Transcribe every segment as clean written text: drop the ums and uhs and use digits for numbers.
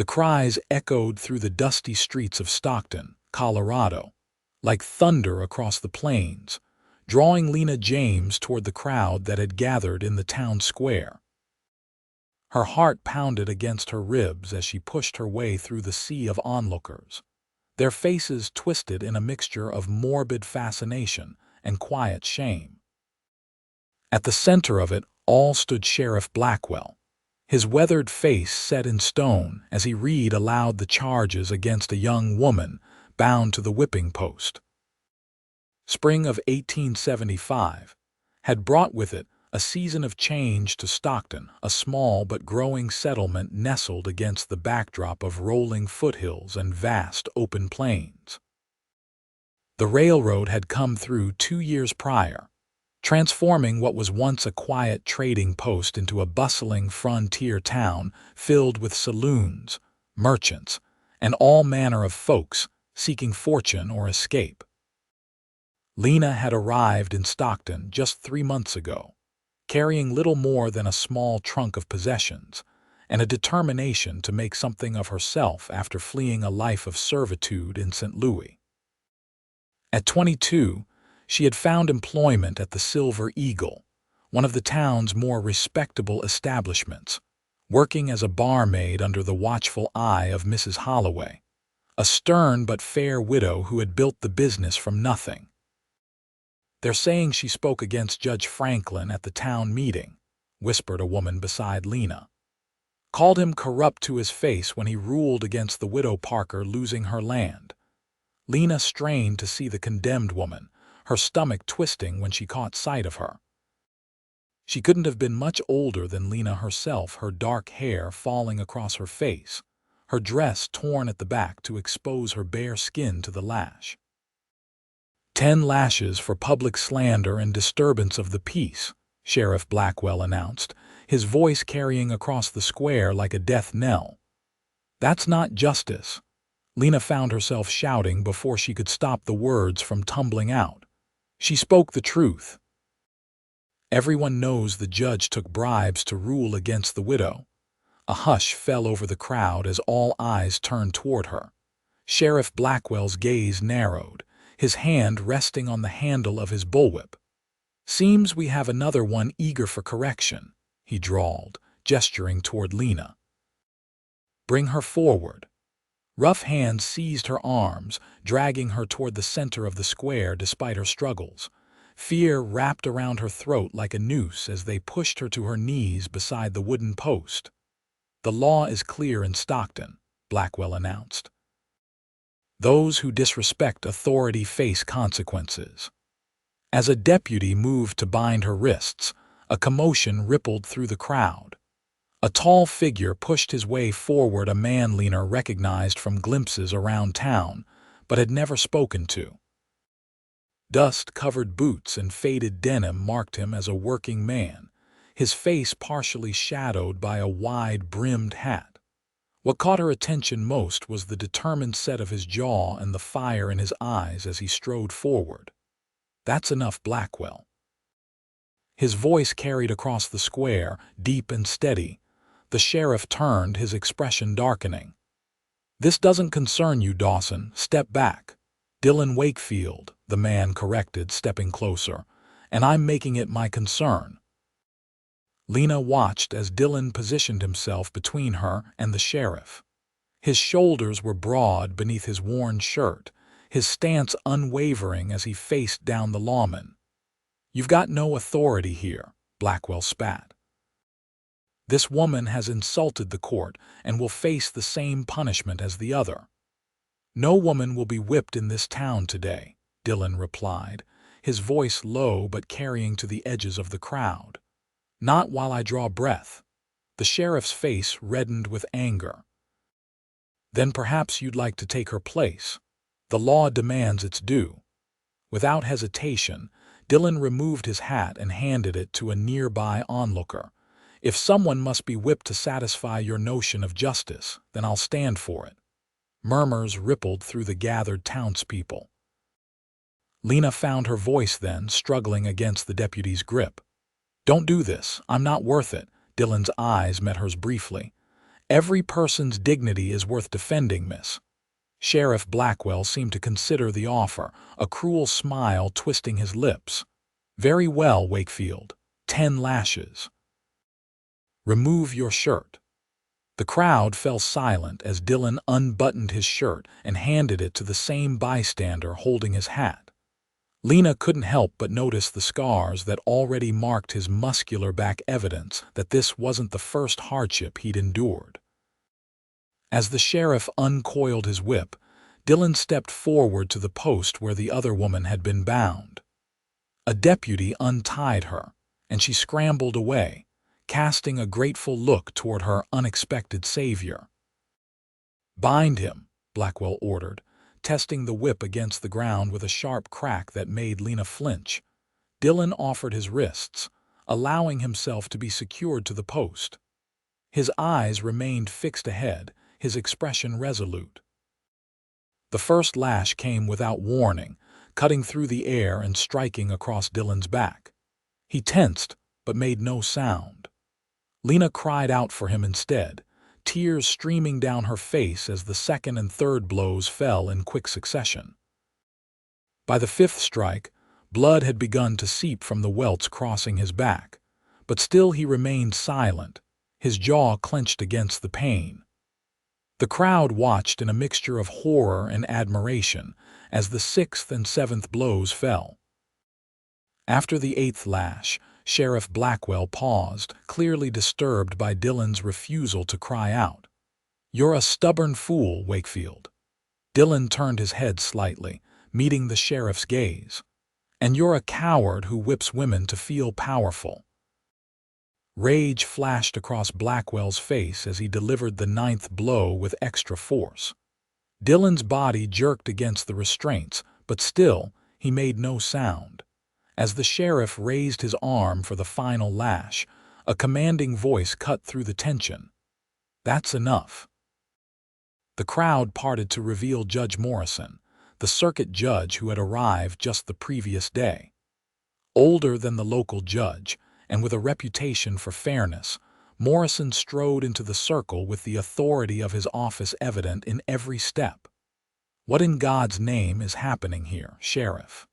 The cries echoed through the dusty streets of Stockton, Colorado, like thunder across the plains, drawing Lena James toward the crowd that had gathered in the town square. Her heart pounded against her ribs as she pushed her way through the sea of onlookers, their faces twisted in a mixture of morbid fascination and quiet shame. At the center of it all stood Sheriff Blackwell, his weathered face set in stone as he read aloud the charges against a young woman bound to the whipping post. Spring of 1875 had brought with it a season of change to Stockton, a small but growing settlement nestled against the backdrop of rolling foothills and vast open plains. The railroad had come through 2 years prior, transforming what was once a quiet trading post into a bustling frontier town filled with saloons, merchants, and all manner of folks seeking fortune or escape. Lena had arrived in Stockton just 3 months ago, carrying little more than a small trunk of possessions and a determination to make something of herself after fleeing a life of servitude in St. Louis. At 22, she had found employment at the Silver Eagle, one of the town's more respectable establishments, working as a barmaid under the watchful eye of Mrs. Holloway, a stern but fair widow who had built the business from nothing. "They're saying she spoke against Judge Franklin at the town meeting," whispered a woman beside Lena. "Called him corrupt to his face when he ruled against the widow Parker losing her land." Lena strained to see the condemned woman, her stomach twisting when she caught sight of her. She couldn't have been much older than Lena herself, her dark hair falling across her face, her dress torn at the back to expose her bare skin to the lash. 10 lashes for public slander and disturbance of the peace, Sheriff Blackwell announced, his voice carrying across the square like a death knell. "That's not justice," Lena found herself shouting before she could stop the words from tumbling out. She spoke the truth. "Everyone knows the judge took bribes to rule against the widow." A hush fell over the crowd as all eyes turned toward her. Sheriff Blackwell's gaze narrowed, his hand resting on the handle of his bullwhip. "Seems we have another one eager for correction," he drawled, gesturing toward Lena. "Bring her forward." Rough hands seized her arms, dragging her toward the center of the square despite her struggles. Fear wrapped around her throat like a noose as they pushed her to her knees beside the wooden post. "The law is clear in Stockton," Blackwell announced. "Those who disrespect authority face consequences." As a deputy moved to bind her wrists, a commotion rippled through the crowd. A tall figure pushed his way forward, a man Lena recognized from glimpses around town, but had never spoken to. Dust-covered boots and faded denim marked him as a working man, his face partially shadowed by a wide-brimmed hat. What caught her attention most was the determined set of his jaw and the fire in his eyes as he strode forward. "That's enough, Blackwell." His voice carried across the square, deep and steady. The sheriff turned, his expression darkening. "This doesn't concern you, Dawson. Step back." "Dillon Wakefield," the man corrected, stepping closer, "and I'm making it my concern." Lena watched as Dillon positioned himself between her and the sheriff. His shoulders were broad beneath his worn shirt, his stance unwavering as he faced down the lawman. "You've got no authority here," Blackwell spat. "This woman has insulted the court and will face the same punishment as the other." "No woman will be whipped in this town today," Dillon replied, his voice low but carrying to the edges of the crowd. "Not while I draw breath." The sheriff's face reddened with anger. "Then perhaps you'd like to take her place. The law demands its due." Without hesitation, Dillon removed his hat and handed it to a nearby onlooker. "If someone must be whipped to satisfy your notion of justice, then I'll stand for it." Murmurs rippled through the gathered townspeople. Lena found her voice then, struggling against the deputy's grip. "Don't do this. I'm not worth it." Dillon's eyes met hers briefly. Every person's dignity is worth defending, miss. Sheriff Blackwell seemed to consider the offer, a cruel smile twisting his lips. Very well, Wakefield. 10 lashes. Remove your shirt. The crowd fell silent as Dillon unbuttoned his shirt and handed it to the same bystander holding his hat. Lena couldn't help but notice the scars that already marked his muscular back, evidence that this wasn't the first hardship he'd endured. As the sheriff uncoiled his whip, Dillon stepped forward to the post where the other woman had been bound. A deputy untied her, and she scrambled away, casting a grateful look toward her unexpected savior. Bind him, Blackwell ordered, testing the whip against the ground with a sharp crack that made Lena flinch. Dillon offered his wrists, allowing himself to be secured to the post. His eyes remained fixed ahead, his expression resolute. The first lash came without warning, cutting through the air and striking across Dillon's back. He tensed, but made no sound. Lena cried out for him instead, tears streaming down her face as the second and third blows fell in quick succession. By the fifth strike, blood had begun to seep from the welts crossing his back, but still he remained silent, his jaw clenched against the pain. The crowd watched in a mixture of horror and admiration as the sixth and seventh blows fell. After the eighth lash, Sheriff Blackwell paused, clearly disturbed by Dillon's refusal to cry out. "You're a stubborn fool, Wakefield." Dillon turned his head slightly, meeting the sheriff's gaze. "And you're a coward who whips women to feel powerful." Rage flashed across Blackwell's face as he delivered the ninth blow with extra force. Dillon's body jerked against the restraints, but still, he made no sound. As the sheriff raised his arm for the final lash, a commanding voice cut through the tension. "That's enough." The crowd parted to reveal Judge Morrison, the circuit judge who had arrived just the previous day. Older than the local judge, and with a reputation for fairness, Morrison strode into the circle with the authority of his office evident in every step. "What in God's name is happening here, Sheriff?"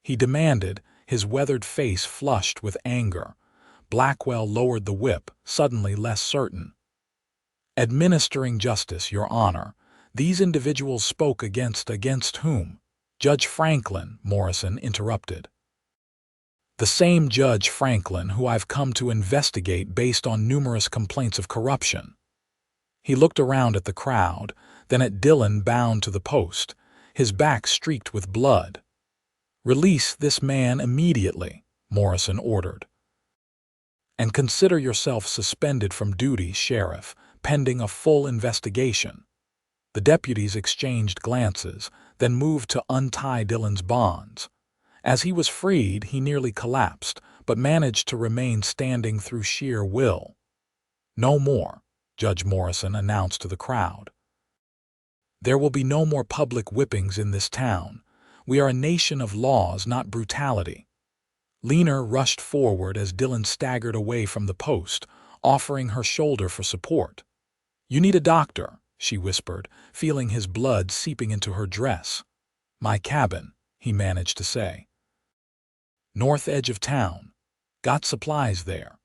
he demanded, his weathered face flushed with anger. Blackwell lowered the whip, suddenly less certain. "Administering justice, Your Honor. These individuals spoke against whom?" "Judge Franklin," Morrison interrupted. "The same Judge Franklin who I've come to investigate based on numerous complaints of corruption." He looked around at the crowd, then at Dillon bound to the post, his back streaked with blood. "Release this man immediately," Morrison ordered. "And consider yourself suspended from duty, Sheriff, pending a full investigation." The deputies exchanged glances, then moved to untie Dillon's bonds. As he was freed, he nearly collapsed, but managed to remain standing through sheer will. "No more," Judge Morrison announced to the crowd. "There will be no more public whippings in this town. We are a nation of laws, not brutality." Lena rushed forward as Dillon staggered away from the post, offering her shoulder for support. "You need a doctor," she whispered, feeling his blood seeping into her dress. "My cabin," he managed to say. "North edge of town. Got supplies there."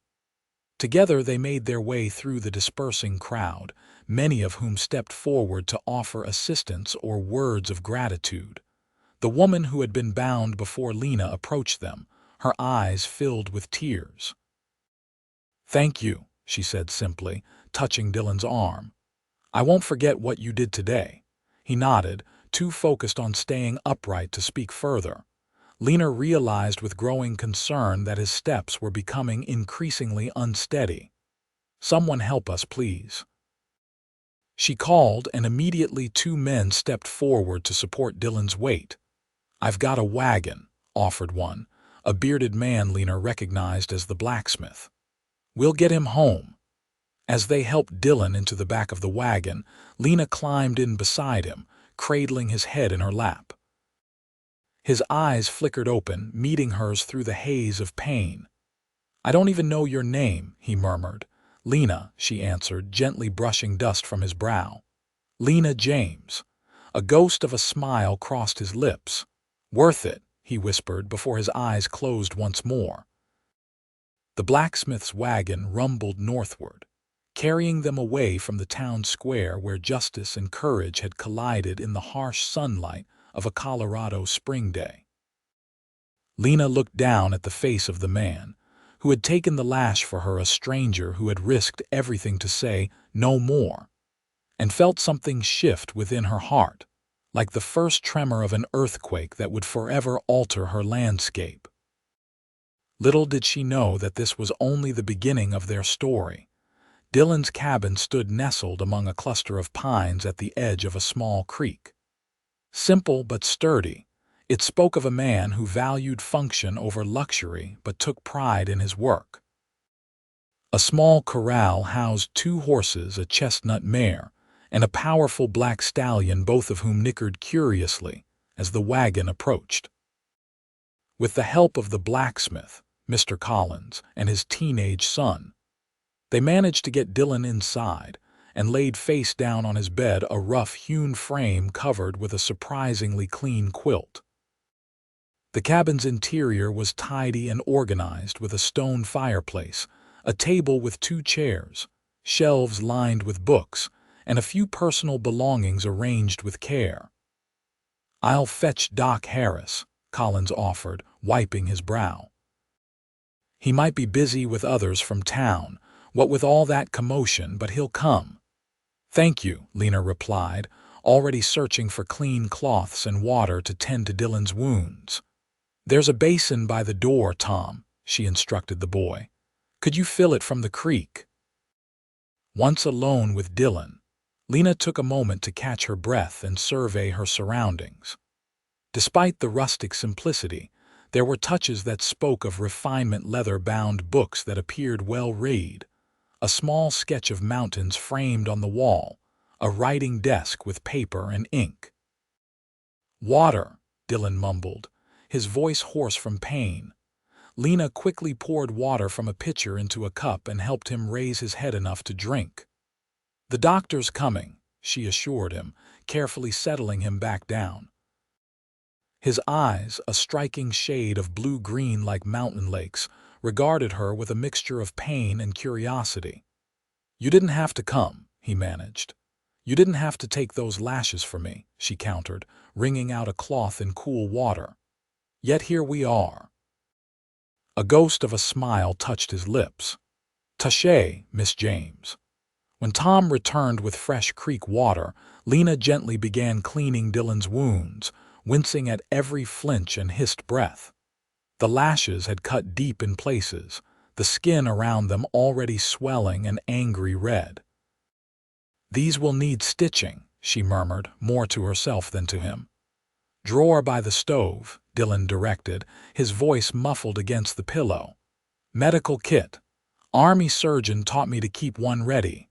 Together they made their way through the dispersing crowd, many of whom stepped forward to offer assistance or words of gratitude. The woman who had been bound before Lena approached them, her eyes filled with tears. "Thank you," she said simply, touching Dillon's arm. "I won't forget what you did today." He nodded, too focused on staying upright to speak further. Lena realized with growing concern that his steps were becoming increasingly unsteady. "Someone help us, please." She called, and immediately 2 men stepped forward to support Dillon's weight. "I've got a wagon," offered one, a bearded man Lena recognized as the blacksmith. "We'll get him home." As they helped Dillon into the back of the wagon, Lena climbed in beside him, cradling his head in her lap. His eyes flickered open, meeting hers through the haze of pain. "I don't even know your name," he murmured, Lena, she answered, gently brushing dust from his brow. Lena James. A ghost of a smile crossed his lips. Worth it, he whispered before his eyes closed once more. The blacksmith's wagon rumbled northward, carrying them away from the town square where justice and courage had collided in the harsh sunlight of a Colorado spring day. Lena looked down at the face of the man who had taken the lash for her, a stranger who had risked everything to say no more, and felt something shift within her heart, like the first tremor of an earthquake that would forever alter her landscape. Little did she know that this was only the beginning of their story. Dillon's cabin stood nestled among a cluster of pines at the edge of a small creek. Simple but sturdy, it spoke of a man who valued function over luxury but took pride in his work. A small corral housed 2 horses, a chestnut mare, and a powerful black stallion, both of whom nickered curiously as the wagon approached. With the help of the blacksmith, Mr. Collins, and his teenage son, they managed to get Dillon inside and laid face down on his bed, a rough-hewn frame covered with a surprisingly clean quilt. The cabin's interior was tidy and organized, with a stone fireplace, a table with 2 chairs, shelves lined with books, and a few personal belongings arranged with care. "I'll fetch Doc Harris," Collins offered, wiping his brow. "He might be busy with others from town, what with all that commotion, but he'll come." "Thank you," Lena replied, already searching for clean cloths and water to tend to Dillon's wounds. "There's a basin by the door, Tom," she instructed the boy. "Could you fill it from the creek?" Once alone with Dillon, Lena took a moment to catch her breath and survey her surroundings. Despite the rustic simplicity, there were touches that spoke of refinement: leather-bound books that appeared well-read, a small sketch of mountains framed on the wall, a writing desk with paper and ink. "Water," Dillon mumbled, his voice hoarse from pain. Lena quickly poured water from a pitcher into a cup and helped him raise his head enough to drink. "The doctor's coming," she assured him, carefully settling him back down. His eyes, a striking shade of blue-green like mountain lakes, regarded her with a mixture of pain and curiosity. "You didn't have to come," he managed. "You didn't have to take those lashes for me," she countered, wringing out a cloth in cool water. "Yet here we are." A ghost of a smile touched his lips. "Touché, Miss James." When Tom returned with fresh creek water, Lena gently began cleaning Dillon's wounds, wincing at every flinch and hissed breath. The lashes had cut deep in places, the skin around them already swelling an angry red. "These will need stitching," she murmured, more to herself than to him. "Drawer by the stove," Dillon directed, his voice muffled against the pillow. "Medical kit. Army surgeon taught me to keep one ready."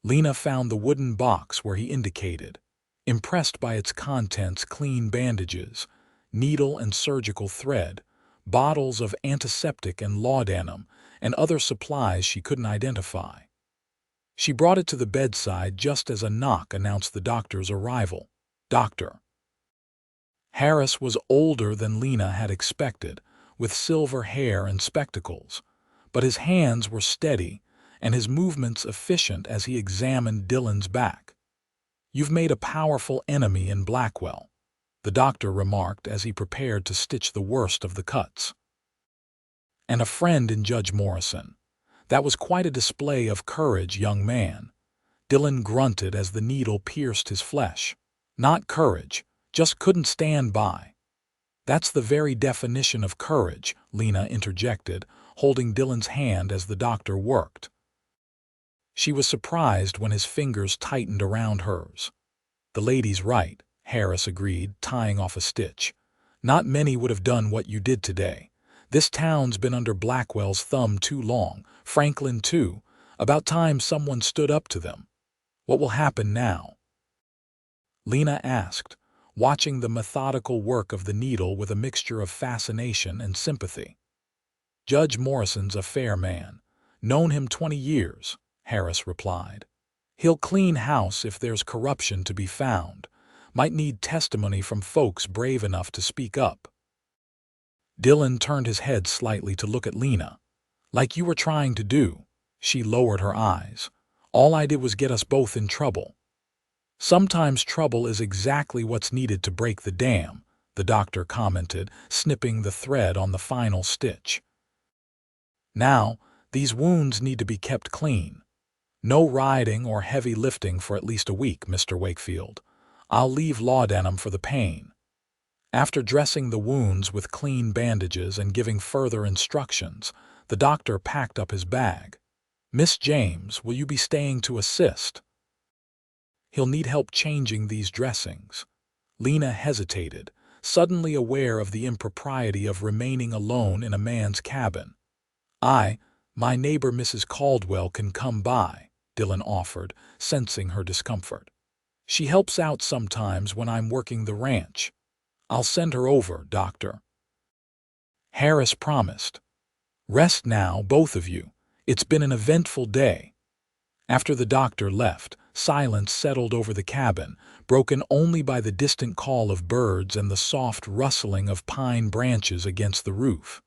Lena found the wooden box where he indicated, impressed by its contents: clean bandages, needle and surgical thread, bottles of antiseptic and laudanum, and other supplies she couldn't identify. She brought it to the bedside just as a knock announced the doctor's arrival. Dr. Harris was older than Lena had expected, with silver hair and spectacles, but his hands were steady and his movements efficient as he examined Dillon's back. "You've made a powerful enemy in Blackwell," the doctor remarked as he prepared to stitch the worst of the cuts. "And a friend in Judge Morrison. That was quite a display of courage, young man." Dillon grunted as the needle pierced his flesh. "Not courage, just couldn't stand by." "That's the very definition of courage," Lena interjected, holding Dillon's hand as the doctor worked. She was surprised when his fingers tightened around hers. "The lady's right," Harris agreed, tying off a stitch. "Not many would have done what you did today. This town's been under Blackwell's thumb too long, Franklin too. About time someone stood up to them. What will happen now?" Lena asked, watching the methodical work of the needle with a mixture of fascination and sympathy. "Judge Morrison's a fair man. Known him 20 years, Harris replied. He'll clean house if there's corruption to be found. Might need testimony from folks brave enough to speak up. Dillon turned his head slightly to look at Lena. Like you were trying to do. She lowered her eyes. All I did was get us both in trouble. Sometimes trouble is exactly what's needed to break the dam, the doctor commented, snipping the thread on the final stitch. Now, these wounds need to be kept clean. No riding or heavy lifting for at least a week, Mr. Wakefield. I'll leave laudanum for the pain. After dressing the wounds with clean bandages and giving further instructions, the doctor packed up his bag. Miss James, will you be staying to assist? He'll need help changing these dressings. Lena hesitated, suddenly aware of the impropriety of remaining alone in a man's cabin. My neighbor Mrs. Caldwell can come by, Dillon offered, sensing her discomfort. She helps out sometimes when I'm working the ranch. I'll send her over, doctor. Harris promised. Rest now, both of you. It's been an eventful day. After the doctor left, silence settled over the cabin, broken only by the distant call of birds and the soft rustling of pine branches against the roof.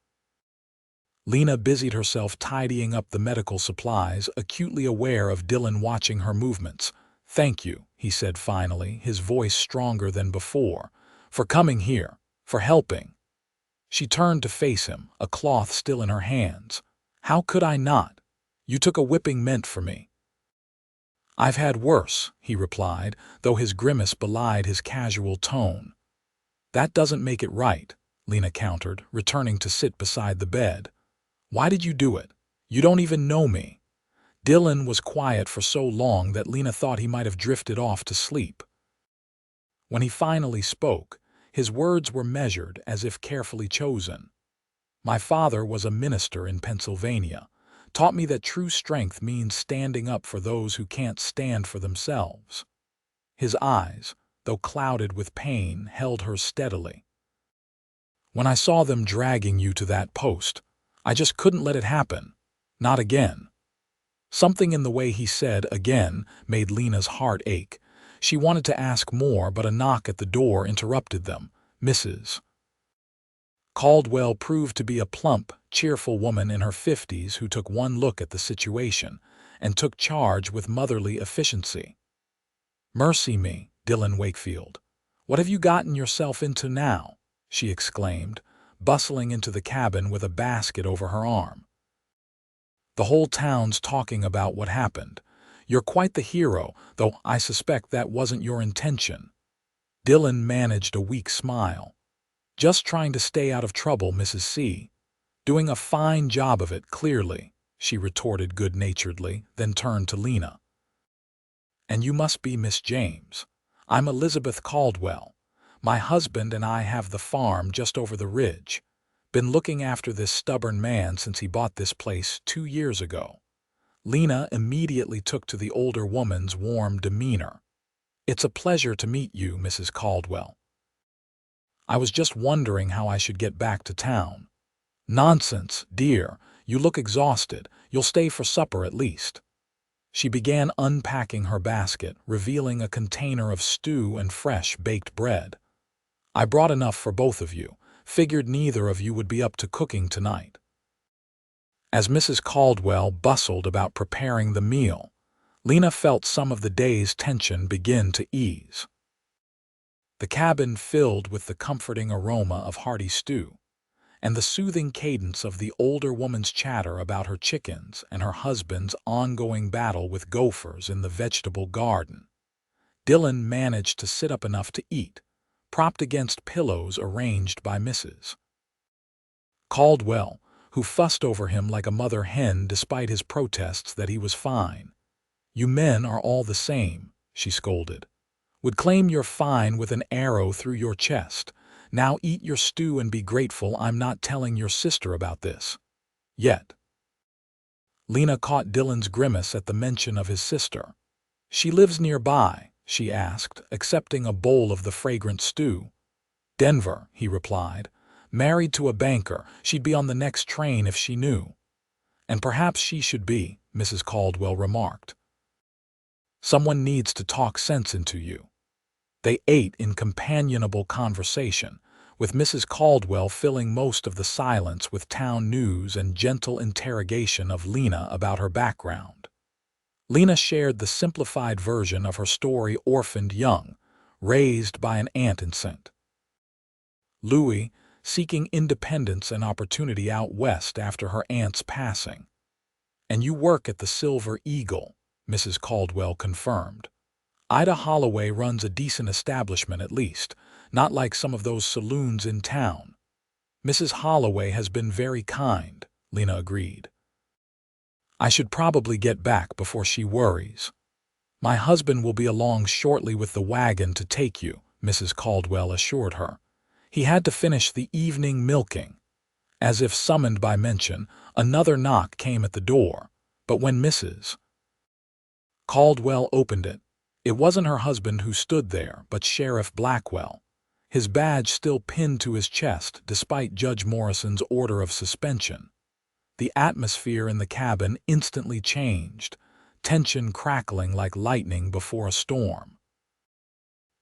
Lena busied herself tidying up the medical supplies, acutely aware of Dillon watching her movements. Thank you, he said finally, his voice stronger than before, for coming here, for helping. She turned to face him, a cloth still in her hands. How could I not? You took a whipping meant for me. I've had worse, he replied, though his grimace belied his casual tone. That doesn't make it right, Lena countered, returning to sit beside the bed. Why did you do it? You don't even know me. Dillon was quiet for so long that Lena thought he might have drifted off to sleep. When he finally spoke, his words were measured as if carefully chosen. My father was a minister in Pennsylvania, taught me that true strength means standing up for those who can't stand for themselves. His eyes, though clouded with pain, held hers steadily. When I saw them dragging you to that post, I just couldn't let it happen. Not again. Something in the way he said again made Lena's heart ache. She wanted to ask more, but a knock at the door interrupted them. Mrs. Caldwell proved to be a plump, cheerful woman in her 50s who took one look at the situation and took charge with motherly efficiency. Mercy me, Dillon Wakefield. What have you gotten yourself into now? She exclaimed, bustling into the cabin with a basket over her arm. The whole town's talking about what happened. You're quite the hero, though I suspect that wasn't your intention. Dillon managed a weak smile. Just trying to stay out of trouble, Mrs. C. Doing a fine job of it, clearly, she retorted good-naturedly, then turned to Lena. And you must be Miss James. I'm Elizabeth Caldwell. My husband and I have the farm just over the ridge. Been looking after this stubborn man since he bought this place 2 years ago. Lena immediately took to the older woman's warm demeanor. It's a pleasure to meet you, Mrs. Caldwell. I was just wondering how I should get back to town. Nonsense, dear. You look exhausted. You'll stay for supper at least. She began unpacking her basket, revealing a container of stew and fresh baked bread. I brought enough for both of you. Figured neither of you would be up to cooking tonight. As Mrs. Caldwell bustled about preparing the meal, Lena felt some of the day's tension begin to ease. The cabin filled with the comforting aroma of hearty stew, and the soothing cadence of the older woman's chatter about her chickens and her husband's ongoing battle with gophers in the vegetable garden. Dillon managed to sit up enough to eat, propped against pillows arranged by Mrs. Caldwell, who fussed over him like a mother hen despite his protests that he was fine. You men are all the same, she scolded. Would claim you're fine with an arrow through your chest. Now eat your stew and be grateful I'm not telling your sister about this. Yet. Lena caught Dillon's grimace at the mention of his sister. She lives nearby, she asked, accepting a bowl of the fragrant stew. Denver, he replied. Married to a banker, she'd be on the next train if she knew. And perhaps she should be, Mrs. Caldwell remarked. Someone needs to talk sense into you. They ate in companionable conversation, with Mrs. Caldwell filling most of the silence with town news and gentle interrogation of Lena about her background. Lena shared the simplified version of her story, orphaned young, raised by an aunt in St. Louis, seeking independence and opportunity out west after her aunt's passing. "And you work at the Silver Eagle," Mrs. Caldwell confirmed. "Ida Holloway runs a decent establishment at least, not like some of those saloons in town." "Mrs. Holloway has been very kind," Lena agreed. "I should probably get back before she worries." "My husband will be along shortly with the wagon to take you," Mrs. Caldwell assured her. "He had to finish the evening milking." As if summoned by mention, another knock came at the door, but when Mrs. Caldwell opened it, it wasn't her husband who stood there, but Sheriff Blackwell, his badge still pinned to his chest despite Judge Morrison's order of suspension. The atmosphere in the cabin instantly changed, tension crackling like lightning before a storm.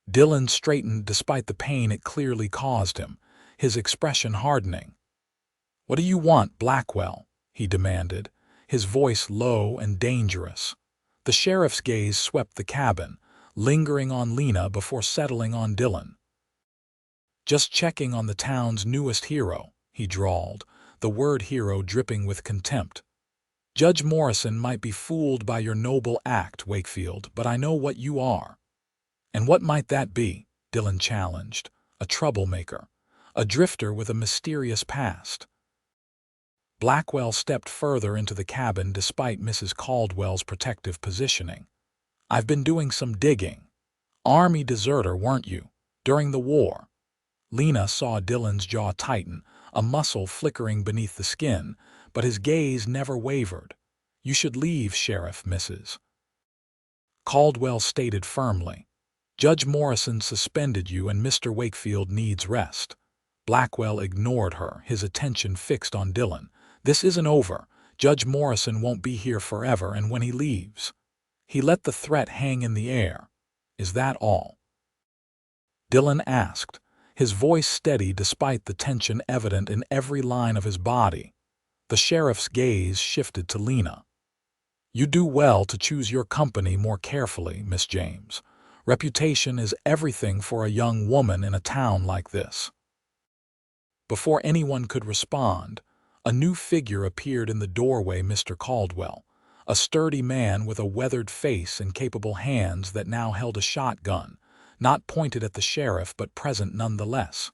Dillon straightened despite the pain it clearly caused him, his expression hardening. "What do you want, Blackwell?" he demanded, his voice low and dangerous. The sheriff's gaze swept the cabin, lingering on Lena before settling on Dillon. "Just checking on the town's newest hero," he drawled, the word hero dripping with contempt. "Judge Morrison might be fooled by your noble act, Wakefield, but I know what you are." "And what might that be?" Dillon challenged. "A troublemaker, a drifter with a mysterious past." Blackwell stepped further into the cabin despite Mrs. Caldwell's protective positioning. "I've been doing some digging. Army deserter, weren't you, during the war?" Lena saw Dillon's jaw tighten, a muscle flickering beneath the skin, but his gaze never wavered. "You should leave, Sheriff, Mrs. Caldwell stated firmly. "Judge Morrison suspended you and Mr. Wakefield needs rest." Blackwell ignored her, his attention fixed on Dillon. "This isn't over. Judge Morrison won't be here forever, and when he leaves..." He let the threat hang in the air. "Is that all?" Dillon asked, his voice steady despite the tension evident in every line of his body. The sheriff's gaze shifted to Lena. "You do well to choose your company more carefully, Miss James. Reputation is everything for a young woman in a town like this." Before anyone could respond, a new figure appeared in the doorway. Mr. Caldwell, a sturdy man with a weathered face and capable hands that now held a shotgun, not pointed at the sheriff but present nonetheless.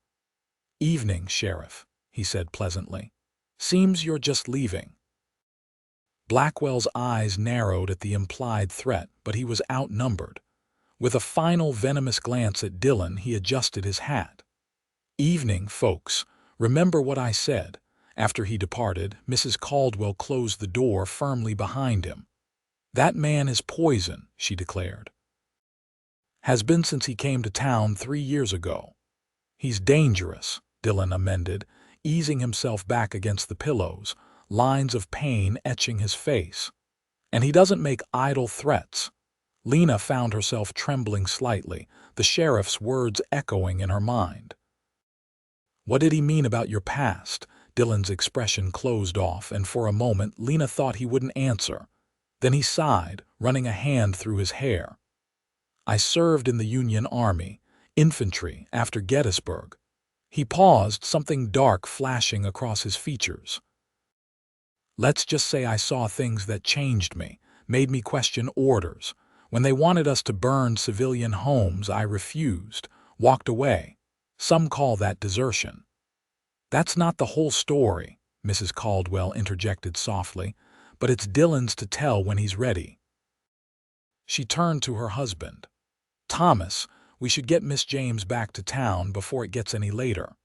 "Evening, Sheriff," he said pleasantly. "Seems you're just leaving." Blackwell's eyes narrowed at the implied threat, but he was outnumbered. With a final venomous glance at Dillon, he adjusted his hat. "Evening, folks. Remember what I said." After he departed, Mrs. Caldwell closed the door firmly behind him. "That man is poison," she declared. "Has been since he came to town 3 years ago." "He's dangerous," Dillon amended, easing himself back against the pillows, lines of pain etching his face. "And he doesn't make idle threats." Lena found herself trembling slightly, the sheriff's words echoing in her mind. "What did he mean about your past?" Dillon's expression closed off, and for a moment Lena thought he wouldn't answer. Then he sighed, running a hand through his hair. "I served in the Union Army, infantry, after Gettysburg." He paused, something dark flashing across his features. "Let's just say I saw things that changed me, made me question orders. When they wanted us to burn civilian homes, I refused, walked away. Some call that desertion." "That's not the whole story," Mrs. Caldwell interjected softly, "but it's Dillon's to tell when he's ready." She turned to her husband. "Thomas, we should get Miss James back to town before it gets any later."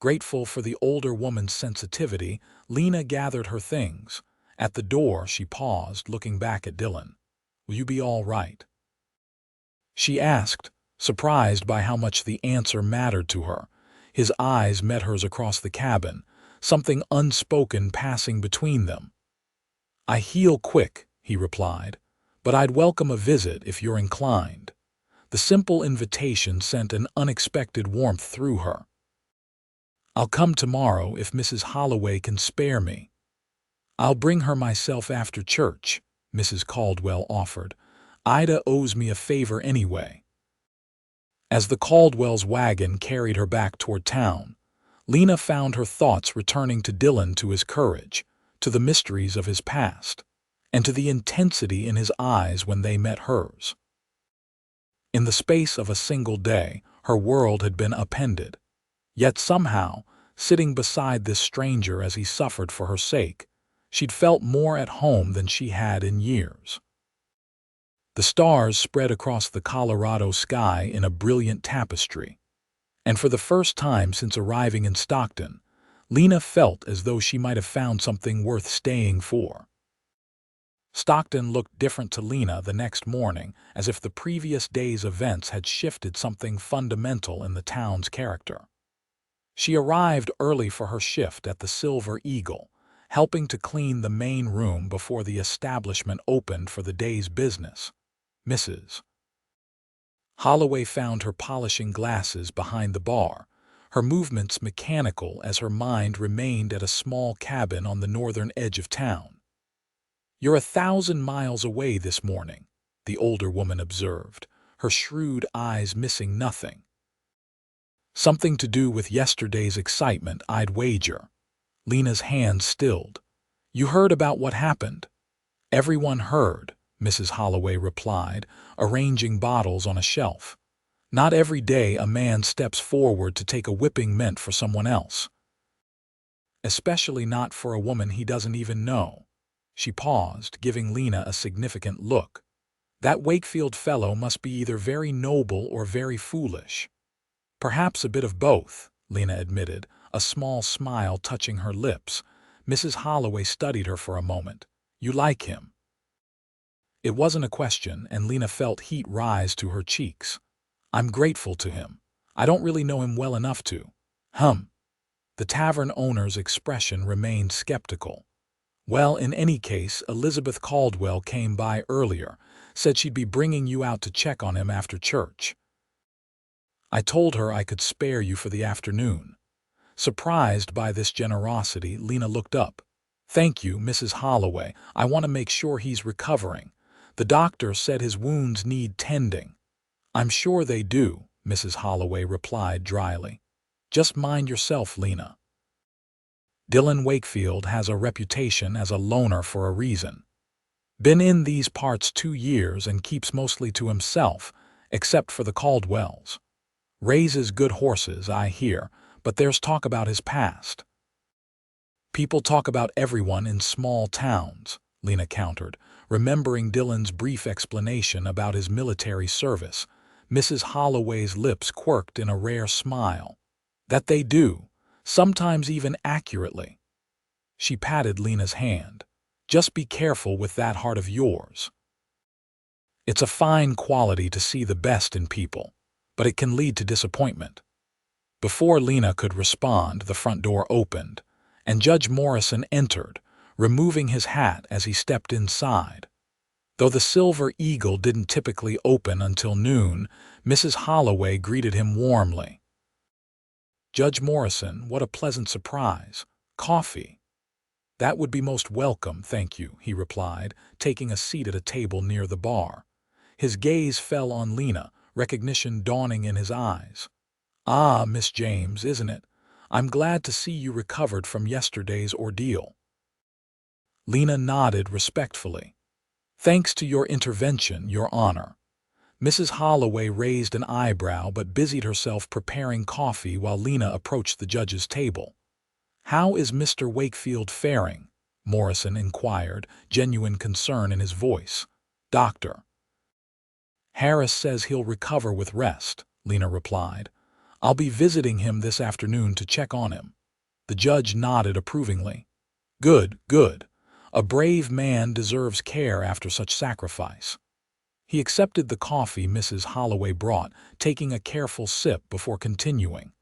Grateful for the older woman's sensitivity, Lena gathered her things. At the door, she paused, looking back at Dillon. "Will you be all right?" she asked, surprised by how much the answer mattered to her. His eyes met hers across the cabin, something unspoken passing between them. "I heal quick," he replied, "but I'd welcome a visit if you're inclined." The simple invitation sent an unexpected warmth through her. "I'll come tomorrow if Mrs. Holloway can spare me." "I'll bring her myself after church," Mrs. Caldwell offered. "Ida owes me a favor anyway." As the Caldwell's wagon carried her back toward town, Lena found her thoughts returning to Dillon, to his courage, to the mysteries of his past, and to the intensity in his eyes when they met hers. In the space of a single day, her world had been upended. Yet somehow, sitting beside this stranger as he suffered for her sake, she'd felt more at home than she had in years. The stars spread across the Colorado sky in a brilliant tapestry, and for the first time since arriving in Stockton, Lena felt as though she might have found something worth staying for. Stockton looked different to Lena the next morning, as if the previous day's events had shifted something fundamental in the town's character. She arrived early for her shift at the Silver Eagle, helping to clean the main room before the establishment opened for the day's business. Mrs. Holloway found her polishing glasses behind the bar, her movements mechanical as her mind remained at a small cabin on the northern edge of town. "You're 1,000 miles away this morning," the older woman observed, her shrewd eyes missing nothing. "Something to do with yesterday's excitement, I'd wager." Lena's hand stilled. "You heard about what happened?" "Everyone heard," Mrs. Holloway replied, arranging bottles on a shelf. "Not every day a man steps forward to take a whipping meant for someone else. Especially not for a woman he doesn't even know." She paused, giving Lena a significant look. "That Wakefield fellow must be either very noble or very foolish." "Perhaps a bit of both," Lena admitted, a small smile touching her lips. Mrs. Holloway studied her for a moment. "You like him?" It wasn't a question, and Lena felt heat rise to her cheeks. "I'm grateful to him. I don't really know him well enough to." The tavern owner's expression remained skeptical. "Well, in any case, Elizabeth Caldwell came by earlier, said she'd be bringing you out to check on him after church. I told her I could spare you for the afternoon." Surprised by this generosity, Lena looked up. "Thank you, Mrs. Holloway. I want to make sure he's recovering. The doctor said his wounds need tending." "I'm sure they do," Mrs. Holloway replied dryly. "Just mind yourself, Lena. Dillon Wakefield has a reputation as a loner for a reason. Been in these parts 2 years and keeps mostly to himself, except for the Caldwells. Raises good horses, I hear, but there's talk about his past." "People talk about everyone in small towns," Lena countered, remembering Dillon's brief explanation about his military service. Mrs. Holloway's lips quirked in a rare smile. "That they do, sometimes even accurately." She patted Lena's hand. "Just be careful with that heart of yours. It's a fine quality to see the best in people, but it can lead to disappointment." Before Lena could respond, the front door opened, and Judge Morrison entered, removing his hat as he stepped inside. Though the Silver Eagle didn't typically open until noon, Mrs. Holloway greeted him warmly. "Judge Morrison, what a pleasant surprise. Coffee?" "That would be most welcome, thank you," he replied, taking a seat at a table near the bar. His gaze fell on Lena, recognition dawning in his eyes. "Ah, Miss James, isn't it? I'm glad to see you recovered from yesterday's ordeal." Lena nodded respectfully. "Thanks to your intervention, Your Honor." Mrs. Holloway raised an eyebrow but busied herself preparing coffee while Lena approached the judge's table. "How is Mr. Wakefield faring?" Morrison inquired, genuine concern in his voice. "Dr. Harris says he'll recover with rest," Lena replied. "I'll be visiting him this afternoon to check on him." The judge nodded approvingly. "Good, good. A brave man deserves care after such sacrifice." He accepted the coffee Mrs. Holloway brought, taking a careful sip before continuing.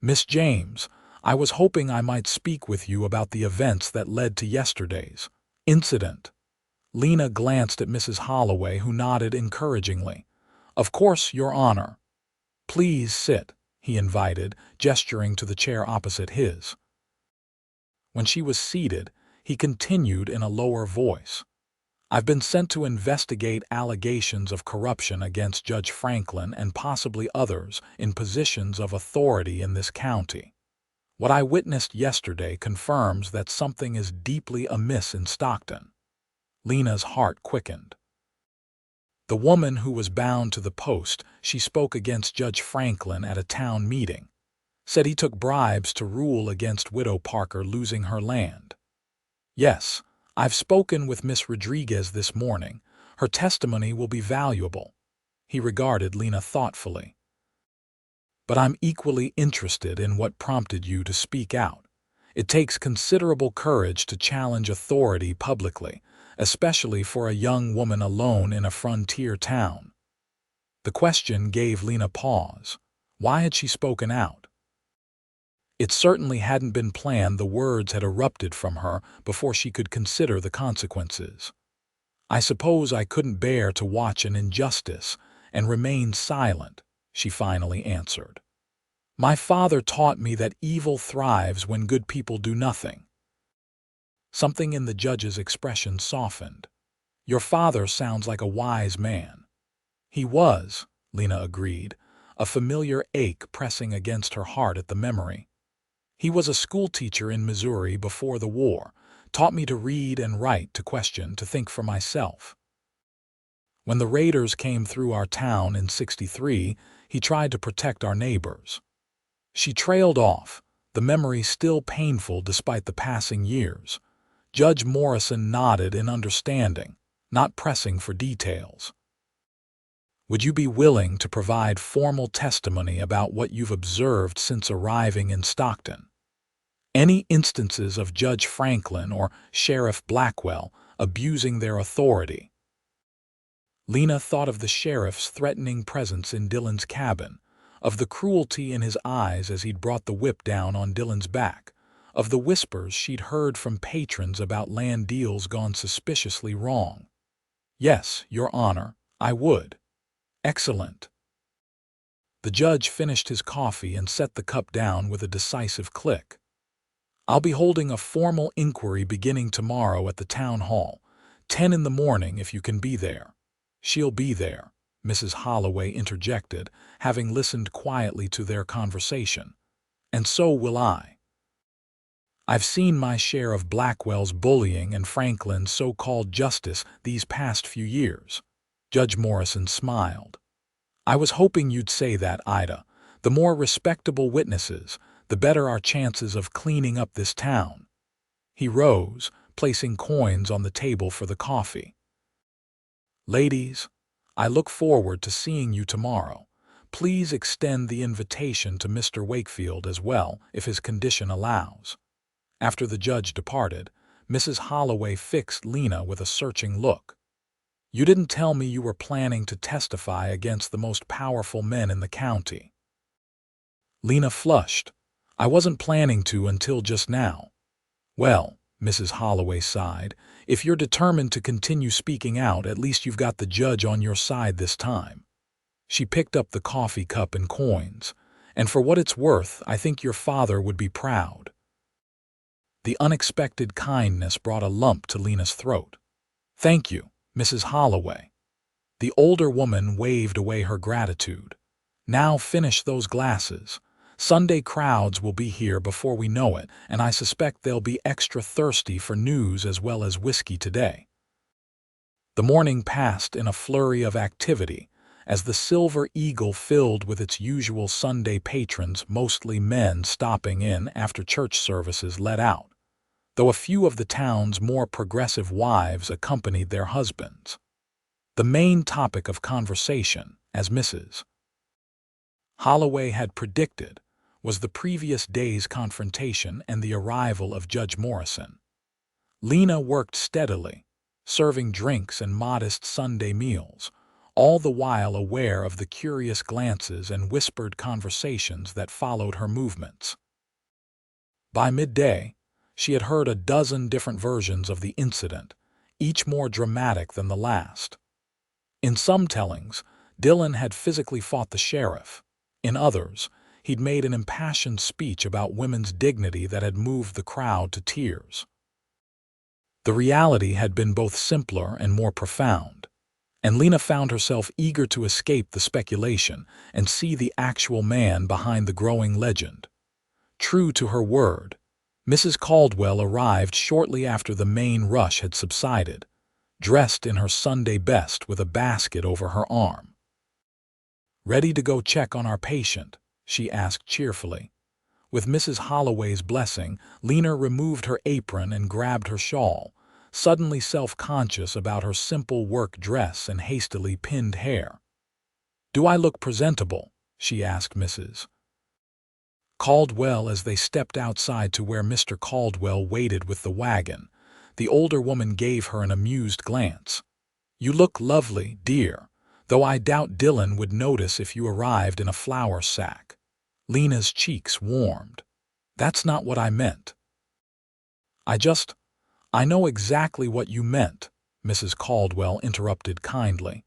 "Miss James, I was hoping I might speak with you about the events that led to yesterday's." Incident. Lena glanced at Mrs. Holloway, who nodded encouragingly. Of course, Your Honor. Please sit, he invited, gesturing to the chair opposite his. When she was seated, he continued in a lower voice. I've been sent to investigate allegations of corruption against Judge Franklin and possibly others in positions of authority in this county. What I witnessed yesterday confirms that something is deeply amiss in Stockton. Lena's heart quickened. The woman who was bound to the post she spoke against Judge Franklin at a town meeting, said he took bribes to rule against Widow Parker losing her land. Yes, I've spoken with Miss Rodriguez this morning. Her testimony will be valuable. He regarded Lena thoughtfully. But I'm equally interested in what prompted you to speak out. It takes considerable courage to challenge authority publicly, especially for a young woman alone in a frontier town. The question gave Lena pause. Why had she spoken out? It certainly hadn't been planned. The words had erupted from her before she could consider the consequences. I suppose I couldn't bear to watch an injustice and remain silent, she finally answered. My father taught me that evil thrives when good people do nothing. Something in the judge's expression softened. Your father sounds like a wise man. He was, Lena agreed, a familiar ache pressing against her heart at the memory. He was a schoolteacher in Missouri before the war, taught me to read and write, to question, to think for myself. When the raiders came through our town in '63, he tried to protect our neighbors. She trailed off, the memory still painful despite the passing years. Judge Morrison nodded in understanding, not pressing for details. Would you be willing to provide formal testimony about what you've observed since arriving in Stockton? Any instances of Judge Franklin or Sheriff Blackwell abusing their authority? Lena thought of the sheriff's threatening presence in Dillon's cabin, of the cruelty in his eyes as he'd brought the whip down on Dillon's back, of the whispers she'd heard from patrons about land deals gone suspiciously wrong. Yes, Your Honor, I would. Excellent. The judge finished his coffee and set the cup down with a decisive click. I'll be holding a formal inquiry beginning tomorrow at the town hall, 10 in the morning if you can be there. She'll be there, Mrs. Holloway interjected, having listened quietly to their conversation. And so will I. I've seen my share of Blackwell's bullying and Franklin's so-called justice these past few years. Judge Morrison smiled. I was hoping you'd say that, Ida. The more respectable witnesses, the better our chances of cleaning up this town. He rose, placing coins on the table for the coffee. Ladies, I look forward to seeing you tomorrow. Please extend the invitation to Mr. Wakefield as well, if his condition allows. After the judge departed, Mrs. Holloway fixed Lena with a searching look. You didn't tell me you were planning to testify against the most powerful men in the county. Lena flushed. I wasn't planning to until just now. Well, Mrs. Holloway sighed, if you're determined to continue speaking out, at least you've got the judge on your side this time. She picked up the coffee cup and coins, and for what it's worth, I think your father would be proud. The unexpected kindness brought a lump to Lena's throat. Thank you, Mrs. Holloway. The older woman waved away her gratitude. Now finish those glasses. Sunday crowds will be here before we know it, and I suspect they'll be extra thirsty for news as well as whiskey today. The morning passed in a flurry of activity, as the Silver Eagle filled with its usual Sunday patrons, mostly men stopping in after church services let out, though a few of the town's more progressive wives accompanied their husbands. The main topic of conversation, as Mrs. Holloway had predicted, was the previous day's confrontation and the arrival of Judge Morrison. Lena worked steadily, serving drinks and modest Sunday meals, all the while aware of the curious glances and whispered conversations that followed her movements. By midday, She had heard a dozen different versions of the incident, each more dramatic than the last. In some tellings, Dillon had physically fought the sheriff. In others, he'd made an impassioned speech about women's dignity that had moved the crowd to tears. The reality had been both simpler and more profound, and Lena found herself eager to escape the speculation and see the actual man behind the growing legend. True to her word, Mrs. Caldwell arrived shortly after the main rush had subsided, dressed in her Sunday best with a basket over her arm. "Ready to go check on our patient?" she asked cheerfully. With Mrs. Holloway's blessing, Lena removed her apron and grabbed her shawl, suddenly self-conscious about her simple work dress and hastily pinned hair. "Do I look presentable?" she asked Mrs. Caldwell as they stepped outside to where Mr. Caldwell waited with the wagon. The older woman gave her an amused glance. "You look lovely, dear, though I doubt Dillon would notice if you arrived in a flour sack." Lena's cheeks warmed. "That's not what I meant." I know exactly what you meant," Mrs. Caldwell interrupted kindly.